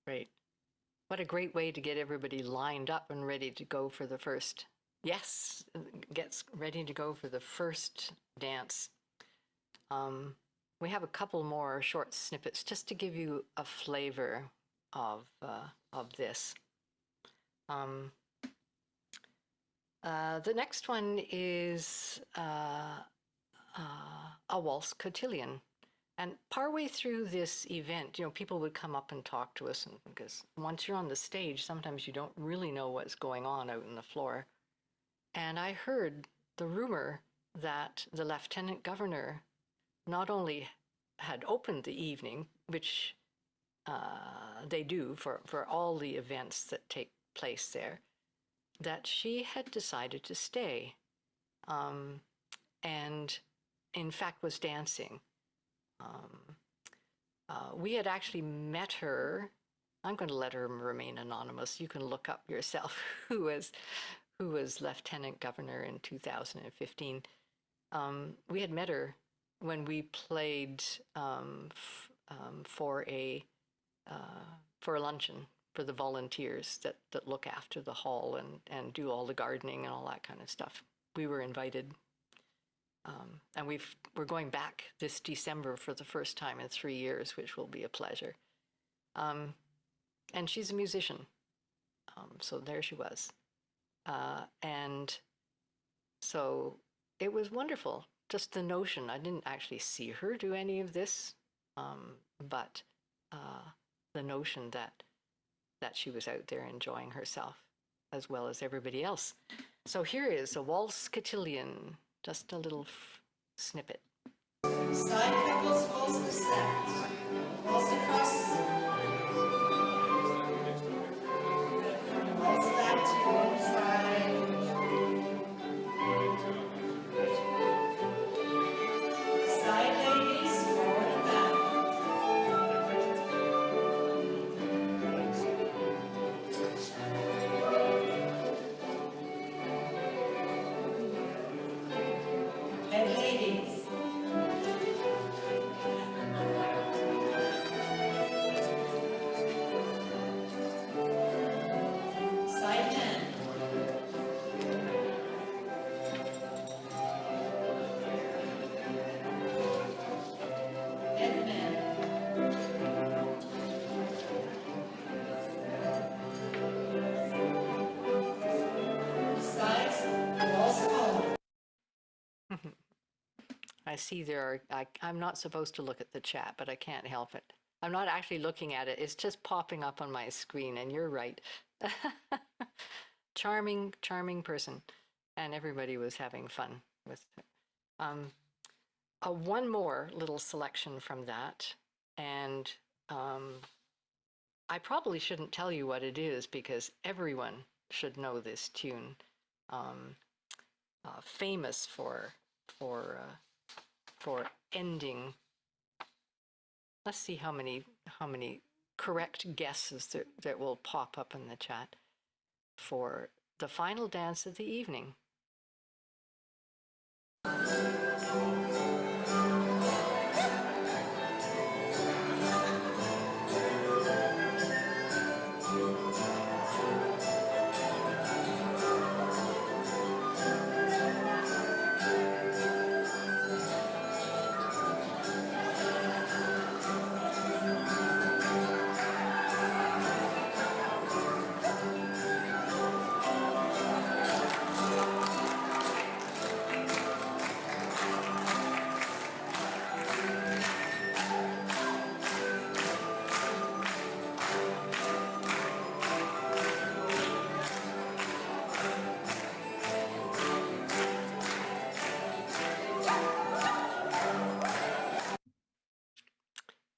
Speaker 2: Great. What a great way to get everybody lined up and ready to go for the first, gets ready to go for the first dance. We have a couple more short snippets just to give you a flavor of this. The next one is a waltz cotillion. And partway through this event, people would come up and talk to us, and because once you're on the stage, sometimes you don't really know what's going on out on the floor. And I heard the rumor that the lieutenant governor not only had opened the evening, which they do for all the events that take place there, that she had decided to stay, and in fact was dancing. We had actually met her. I'm going to let her remain anonymous. You can look up yourself who was lieutenant governor in 2015. We had met her when we played for a luncheon for the volunteers that look after the hall and do all the gardening and all that kind of stuff. We were invited. And we're going back this December for the first time in 3 years, which will be a pleasure. And she's a musician. So there she was. And so it was wonderful. Just the notion, I didn't actually see her do any of this, but the notion that she was out there enjoying herself as well as everybody else. So here is a waltz cotillion, just a little snippet.
Speaker 4: Side couples waltz the set. Waltz across. Waltz back to one side. Side ladies, forward and back. And ladies. Side men. And men. Sides, waltz home.
Speaker 2: I see I'm not supposed to look at the chat, but I can't help it. I'm not actually looking at it. It's just popping up on my screen, and you're right. Charming, charming person. And everybody was having fun with it. One more little selection from that. And I probably shouldn't tell you what it is because everyone should know this tune. Famous for ending. Let's see how many correct guesses that will pop up in the chat for the final dance of the evening.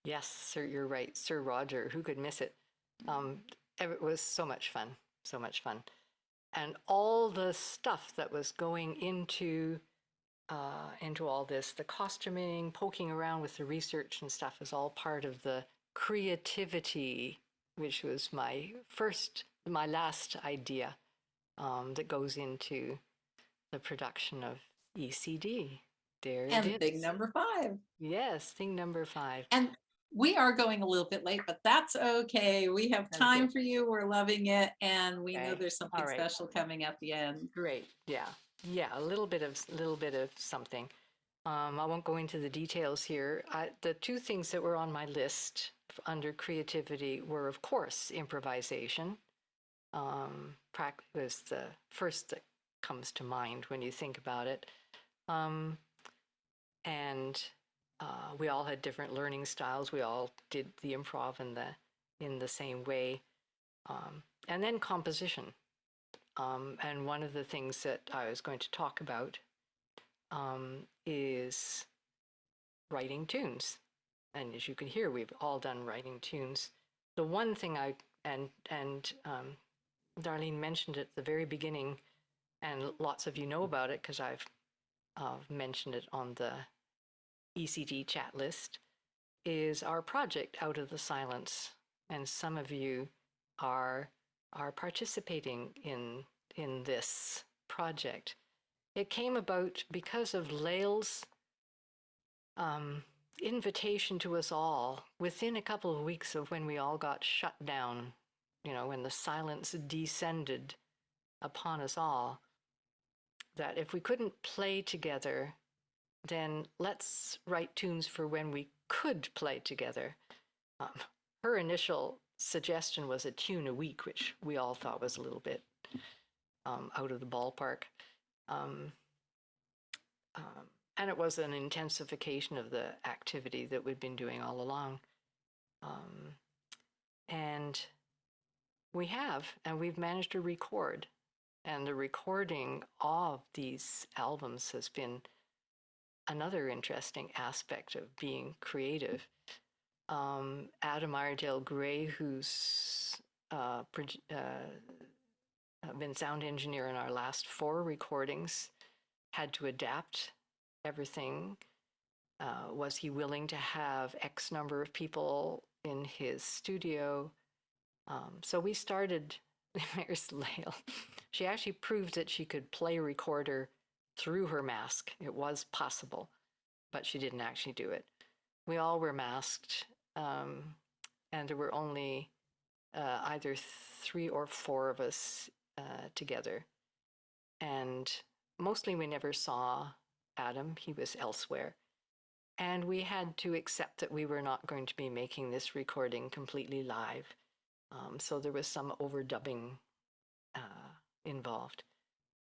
Speaker 2: Yes, sir, you're right. Sir Roger, who could miss it? It was so much fun, so much fun. And all the stuff that was going into all this, the costuming, poking around with the research and stuff is all part of the creativity, which was my last idea that goes into the production of ECD. There
Speaker 1: And
Speaker 2: it is.
Speaker 1: thing number 5.
Speaker 2: Yes, thing number 5.
Speaker 1: And we are going a little bit late, but that's okay. We have time
Speaker 2: Okay.
Speaker 1: for you. We're loving it. And we know
Speaker 2: Okay.
Speaker 1: there's something
Speaker 2: All right.
Speaker 1: special coming at the end.
Speaker 2: Great. Yeah. A little bit of something. I won't go into the details here. The two things that were on my list under creativity were, of course, improvisation. Was the first that comes to mind when you think about it. And We all had different learning styles. We all did the improv in the same way. And then composition. And one of the things that I was going to talk about is writing tunes. And as you can hear, we've all done writing tunes. The one thing Darlene mentioned at the very beginning, and lots of you know about it because I've mentioned it on the ECD chat list, is our project Out of the Silence. And some of you are participating in this project. It came about because of Lael's invitation to us all within a couple of weeks of when we all got shut down, when the silence descended upon us all, that if we couldn't play together, then let's write tunes for when we could play together. Her initial suggestion was a tune a week, which we all thought was a little bit out of the ballpark. And it was an intensification of the activity that we'd been doing all along. And we've managed to record. And the recording of these albums has been another interesting aspect of being creative. Adam Iredale Gray, who's been sound engineer in our last 4 recordings, had to adapt everything. Was he willing to have X number of people in his studio? So we started, there's Lael. She actually proved that she could play a recorder through her mask. It was possible, but she didn't actually do it. We all were masked, and there were only either 3 or 4 of us together. And mostly we never saw Adam. He was elsewhere. And we had to accept that we were not going to be making this recording completely live. So there was some overdubbing involved.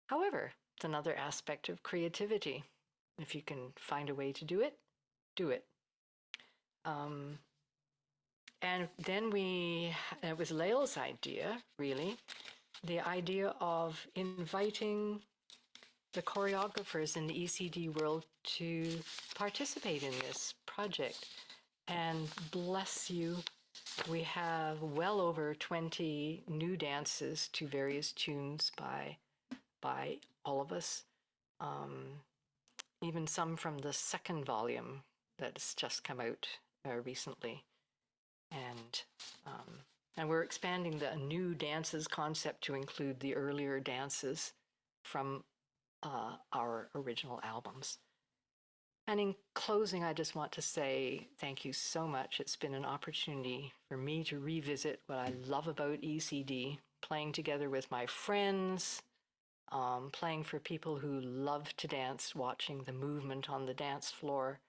Speaker 2: However, it's another aspect of creativity. If you can find a way to do it, do it. And then it was Lael's idea, really, the idea of inviting the choreographers in the ECD world to participate in this project. And bless you, we have well over 20 new dances to various tunes by all of us. Even some from the 2nd volume that's just come out recently. And we're expanding the new dances concept to include the earlier dances from our original albums. And in closing, I just want to say thank you so much. It's been an opportunity for me to revisit what I love about ECD, playing together with my friends, playing for people who love to dance, watching the movement on the dance floor.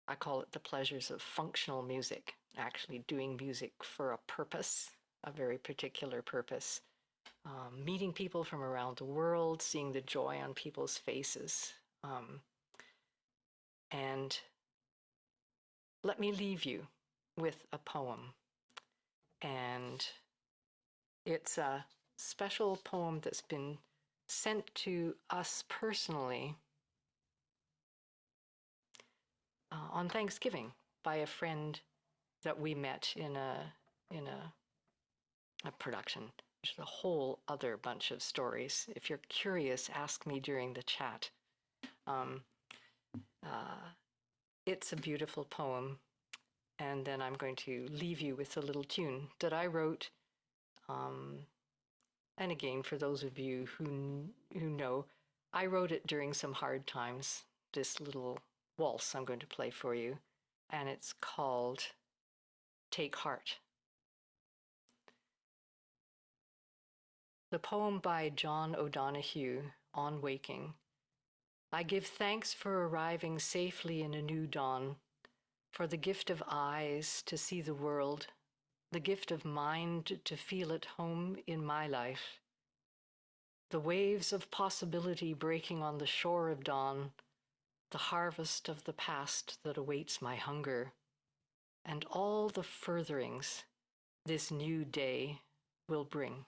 Speaker 2: I call it the pleasures of functional music, actually doing music for a purpose, a very particular purpose. Meeting people from around the world, seeing the joy on people's faces. And let me leave you with a poem. And it's a special poem that's been sent to us personally on Thanksgiving by a friend that we met in a production. There's a whole other bunch of stories. If you're curious, ask me during the chat. It's a beautiful poem, and then I'm going to leave you with a little tune that I wrote. And again, for those of you who know, I wrote it during some hard times, this little waltz I'm going to play for you, and it's called Take Heart. The poem by John O'Donohue, On Waking. I give thanks for arriving safely in a new dawn, for the gift of eyes to see the world, the gift of mind to feel at home in my life. The waves of possibility breaking on the shore of dawn, the harvest of the past that awaits my hunger, and all the furtherings this new day will bring.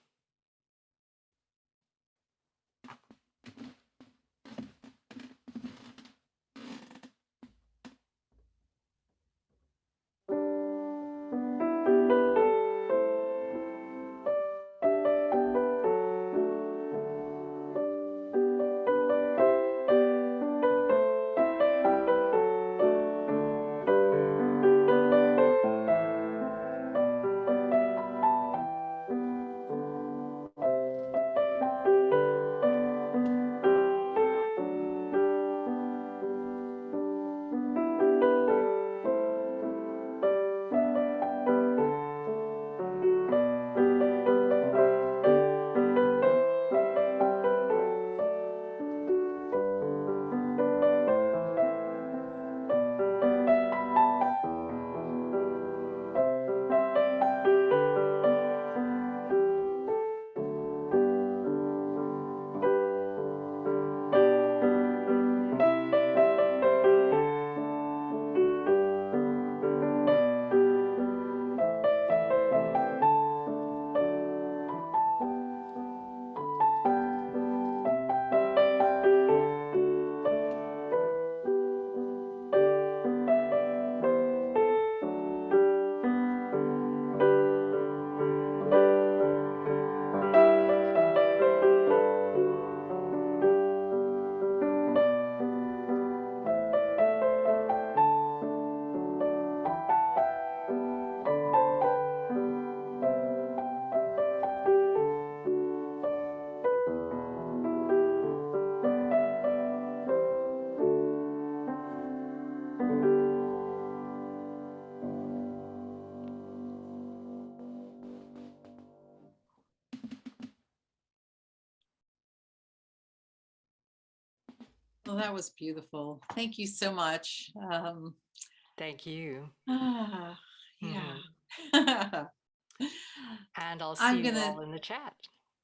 Speaker 1: Well, that was beautiful. Thank you so much.
Speaker 2: Thank you.
Speaker 1: Yeah.
Speaker 2: And I'll
Speaker 1: I'm
Speaker 2: see you
Speaker 1: gonna,
Speaker 2: all in the chat.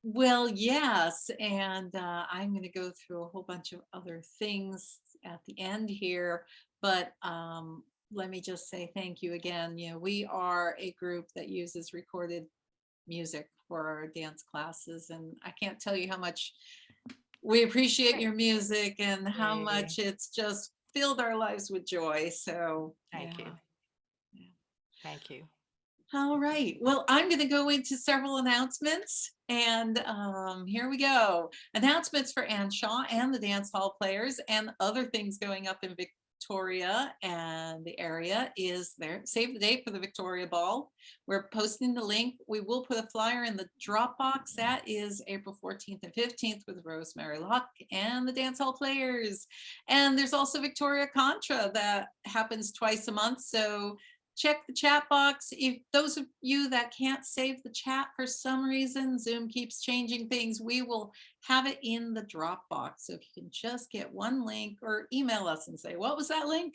Speaker 1: well, yes, and I'm gonna go through a whole bunch of other things at the end here, but let me just say thank you again. You know, we are a group that uses recorded music for our dance classes, and I can't tell you how much we appreciate your music and how
Speaker 2: Yay.
Speaker 1: much it's just filled our lives with joy. So
Speaker 2: Thank
Speaker 1: yeah.
Speaker 2: you. Thank you.
Speaker 1: All right. Well, I'm going to go into several announcements, and here we go. Announcements for Ann Shaw and the dance hall players, and other things going up in Victoria and the area is there. Save the date for the Victoria Ball. We're posting the link. We will put a flyer in the Dropbox. That is April 14th and 15th with Rosemary Locke and the dance hall players. And there's also Victoria Contra that happens twice a month. So check the chat box. If those of you that can't save the chat for some reason, Zoom keeps changing things, we will have it in the Dropbox. So if you can just get one link or email us and say, what was that link?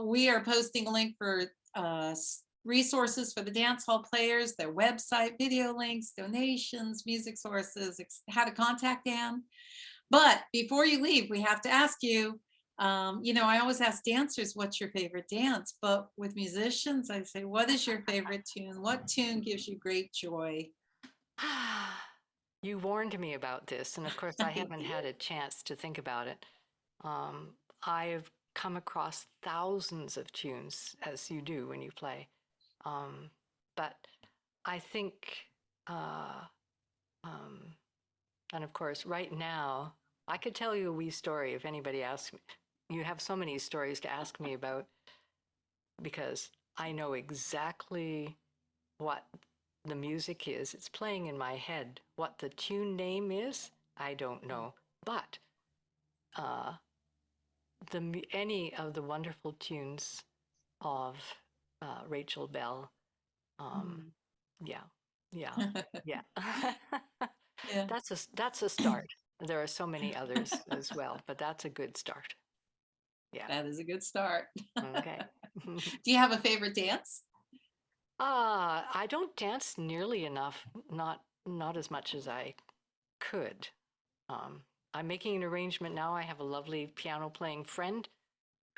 Speaker 1: We are posting a link for resources for the dance hall players, their website, video links, donations, music sources, how to contact Ann. But before you leave, we have to ask you, I always ask dancers, what's your favorite dance? But with musicians, I say, what is your favorite tune? What tune gives you great joy?
Speaker 2: You warned me about this, and of course, I haven't had a chance to think about it. I've come across thousands of tunes, as you do when you play. But I think, and of course, right now, I could tell you a wee story if anybody asks me. You have so many stories to ask me about because I know exactly what the music is. It's playing in my head. What the tune name is, I don't know. But any of the wonderful tunes of Rachel Bell, yeah, yeah, yeah.
Speaker 1: Yeah,
Speaker 2: That's a start. There are so many others as well, but that's a good start. Yeah.
Speaker 1: that is a good start.
Speaker 2: Okay.
Speaker 1: Do you have a favorite dance?
Speaker 2: I don't dance nearly enough, not as much as I could. I'm making an arrangement now. I have a lovely piano playing friend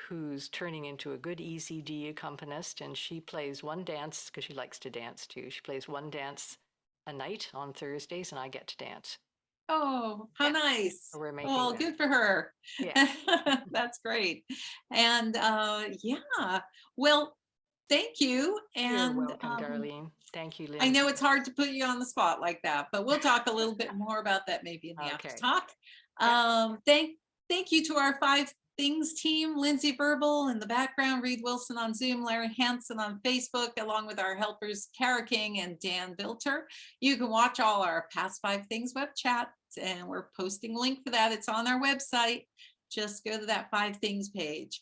Speaker 2: who's turning into a good ECD accompanist, and she plays one dance because she likes to dance too. She plays one dance a night on Thursdays, and I get to dance.
Speaker 1: Oh, how
Speaker 2: Yeah.
Speaker 1: nice.
Speaker 2: We're making
Speaker 1: Oh,
Speaker 2: that.
Speaker 1: good for her.
Speaker 2: Yeah.
Speaker 1: That's great. And yeah, well, thank you.
Speaker 2: You're
Speaker 1: And
Speaker 2: welcome, Darlene. Thank you,
Speaker 1: I
Speaker 2: Lynn.
Speaker 1: know it's hard to put you on the spot like that, but we'll talk a little bit more about that maybe in the after
Speaker 2: Okay.
Speaker 1: talk.
Speaker 2: Yeah.
Speaker 1: Thank you to our 5 Things team, Lindsay Verbal in the background, Reed Wilson on Zoom, Larry Hansen on Facebook, along with our helpers, Kara King and Dan Bilter. You can watch all our past 5 Things web chats, and we're posting a link for that. It's on our website. Just go to that 5 Things page.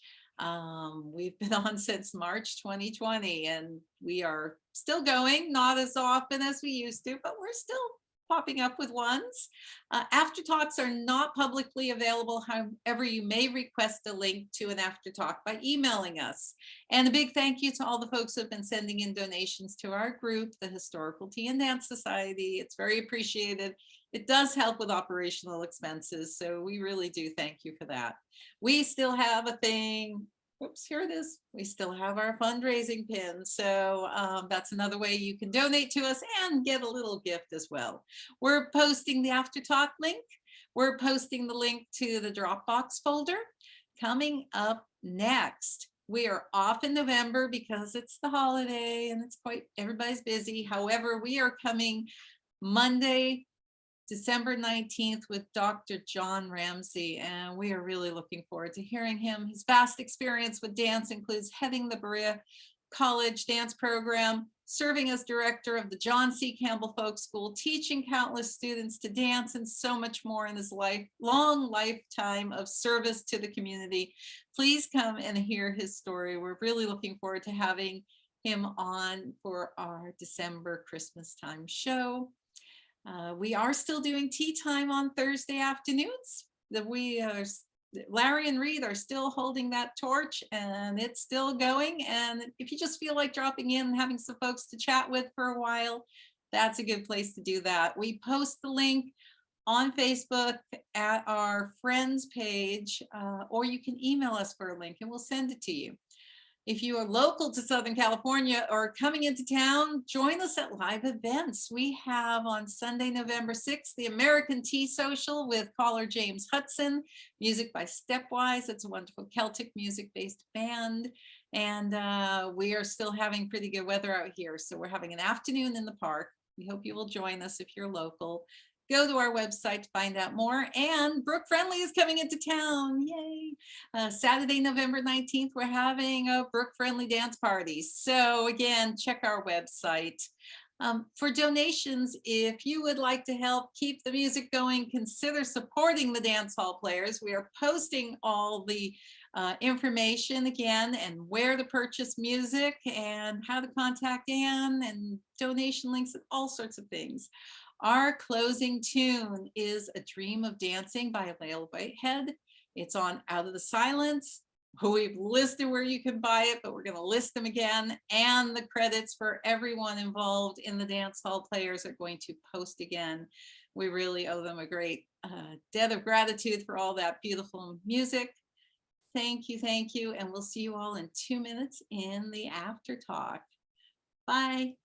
Speaker 1: We've been on since March 2020, and we are still going, not as often as we used to, but we're still popping up with ones. After talks are not publicly available. However, you may request a link to an after talk by emailing us. And a big thank you to all the folks who have been sending in donations to our group, the Historical Tea and Dance Society. It's very appreciated. It does help with operational expenses, so we really do thank you for that. We still have a thing. Oops, here it is. We still have our fundraising pin. So that's another way you can donate to us and get a little gift as well. We're posting the after talk link. We're posting the link to the Dropbox folder. Coming up next, we are off in November because it's the holiday and it's quite, everybody's busy. However, we are coming Monday, December 19th with Dr. John Ramsey, and we are really looking forward to hearing him. His vast experience with dance includes heading the Berea College dance program, serving as director of the John C. Campbell Folk School, teaching countless students to dance, and so much more in his long lifetime of service to the community. Please come and hear his story. We're really looking forward to having him on for our December Christmas time show. We are still doing tea time on Thursday afternoons. Larry and Reed are still holding that torch, and it's still going. And if you just feel like dropping in and having some folks to chat with for a while, that's a good place to do that. We post the link on Facebook at our friends page, or you can email us for a link and we'll send it to you. If you are local to Southern California or coming into town, join us at live events. We have on Sunday, November 6th, the American Tea Social with caller James Hudson, music by Stepwise. It's a wonderful Celtic music-based band. And we are still having pretty good weather out here. So we're having an afternoon in the park. We hope you will join us if you're local. Go to our website to find out more. And Brooke Friendly is coming into town. Yay. Saturday, November 19th, we're having a Brooke Friendly dance party. So again, check our website. For donations, if you would like to help keep the music going, consider supporting the dance hall players. We are posting all the information again, and where to purchase music and how to contact Ann and donation links and all sorts of things. Our closing tune is A Dream of Dancing by Lael Whitehead. It's on Out of the Silence. We've listed where you can buy it, but we're going to list them again. And the credits for everyone involved in the dance hall players are going to post again. We really owe them a great debt of gratitude for all that beautiful music. Thank you, and we'll see you all in 2 minutes in the after talk. Bye.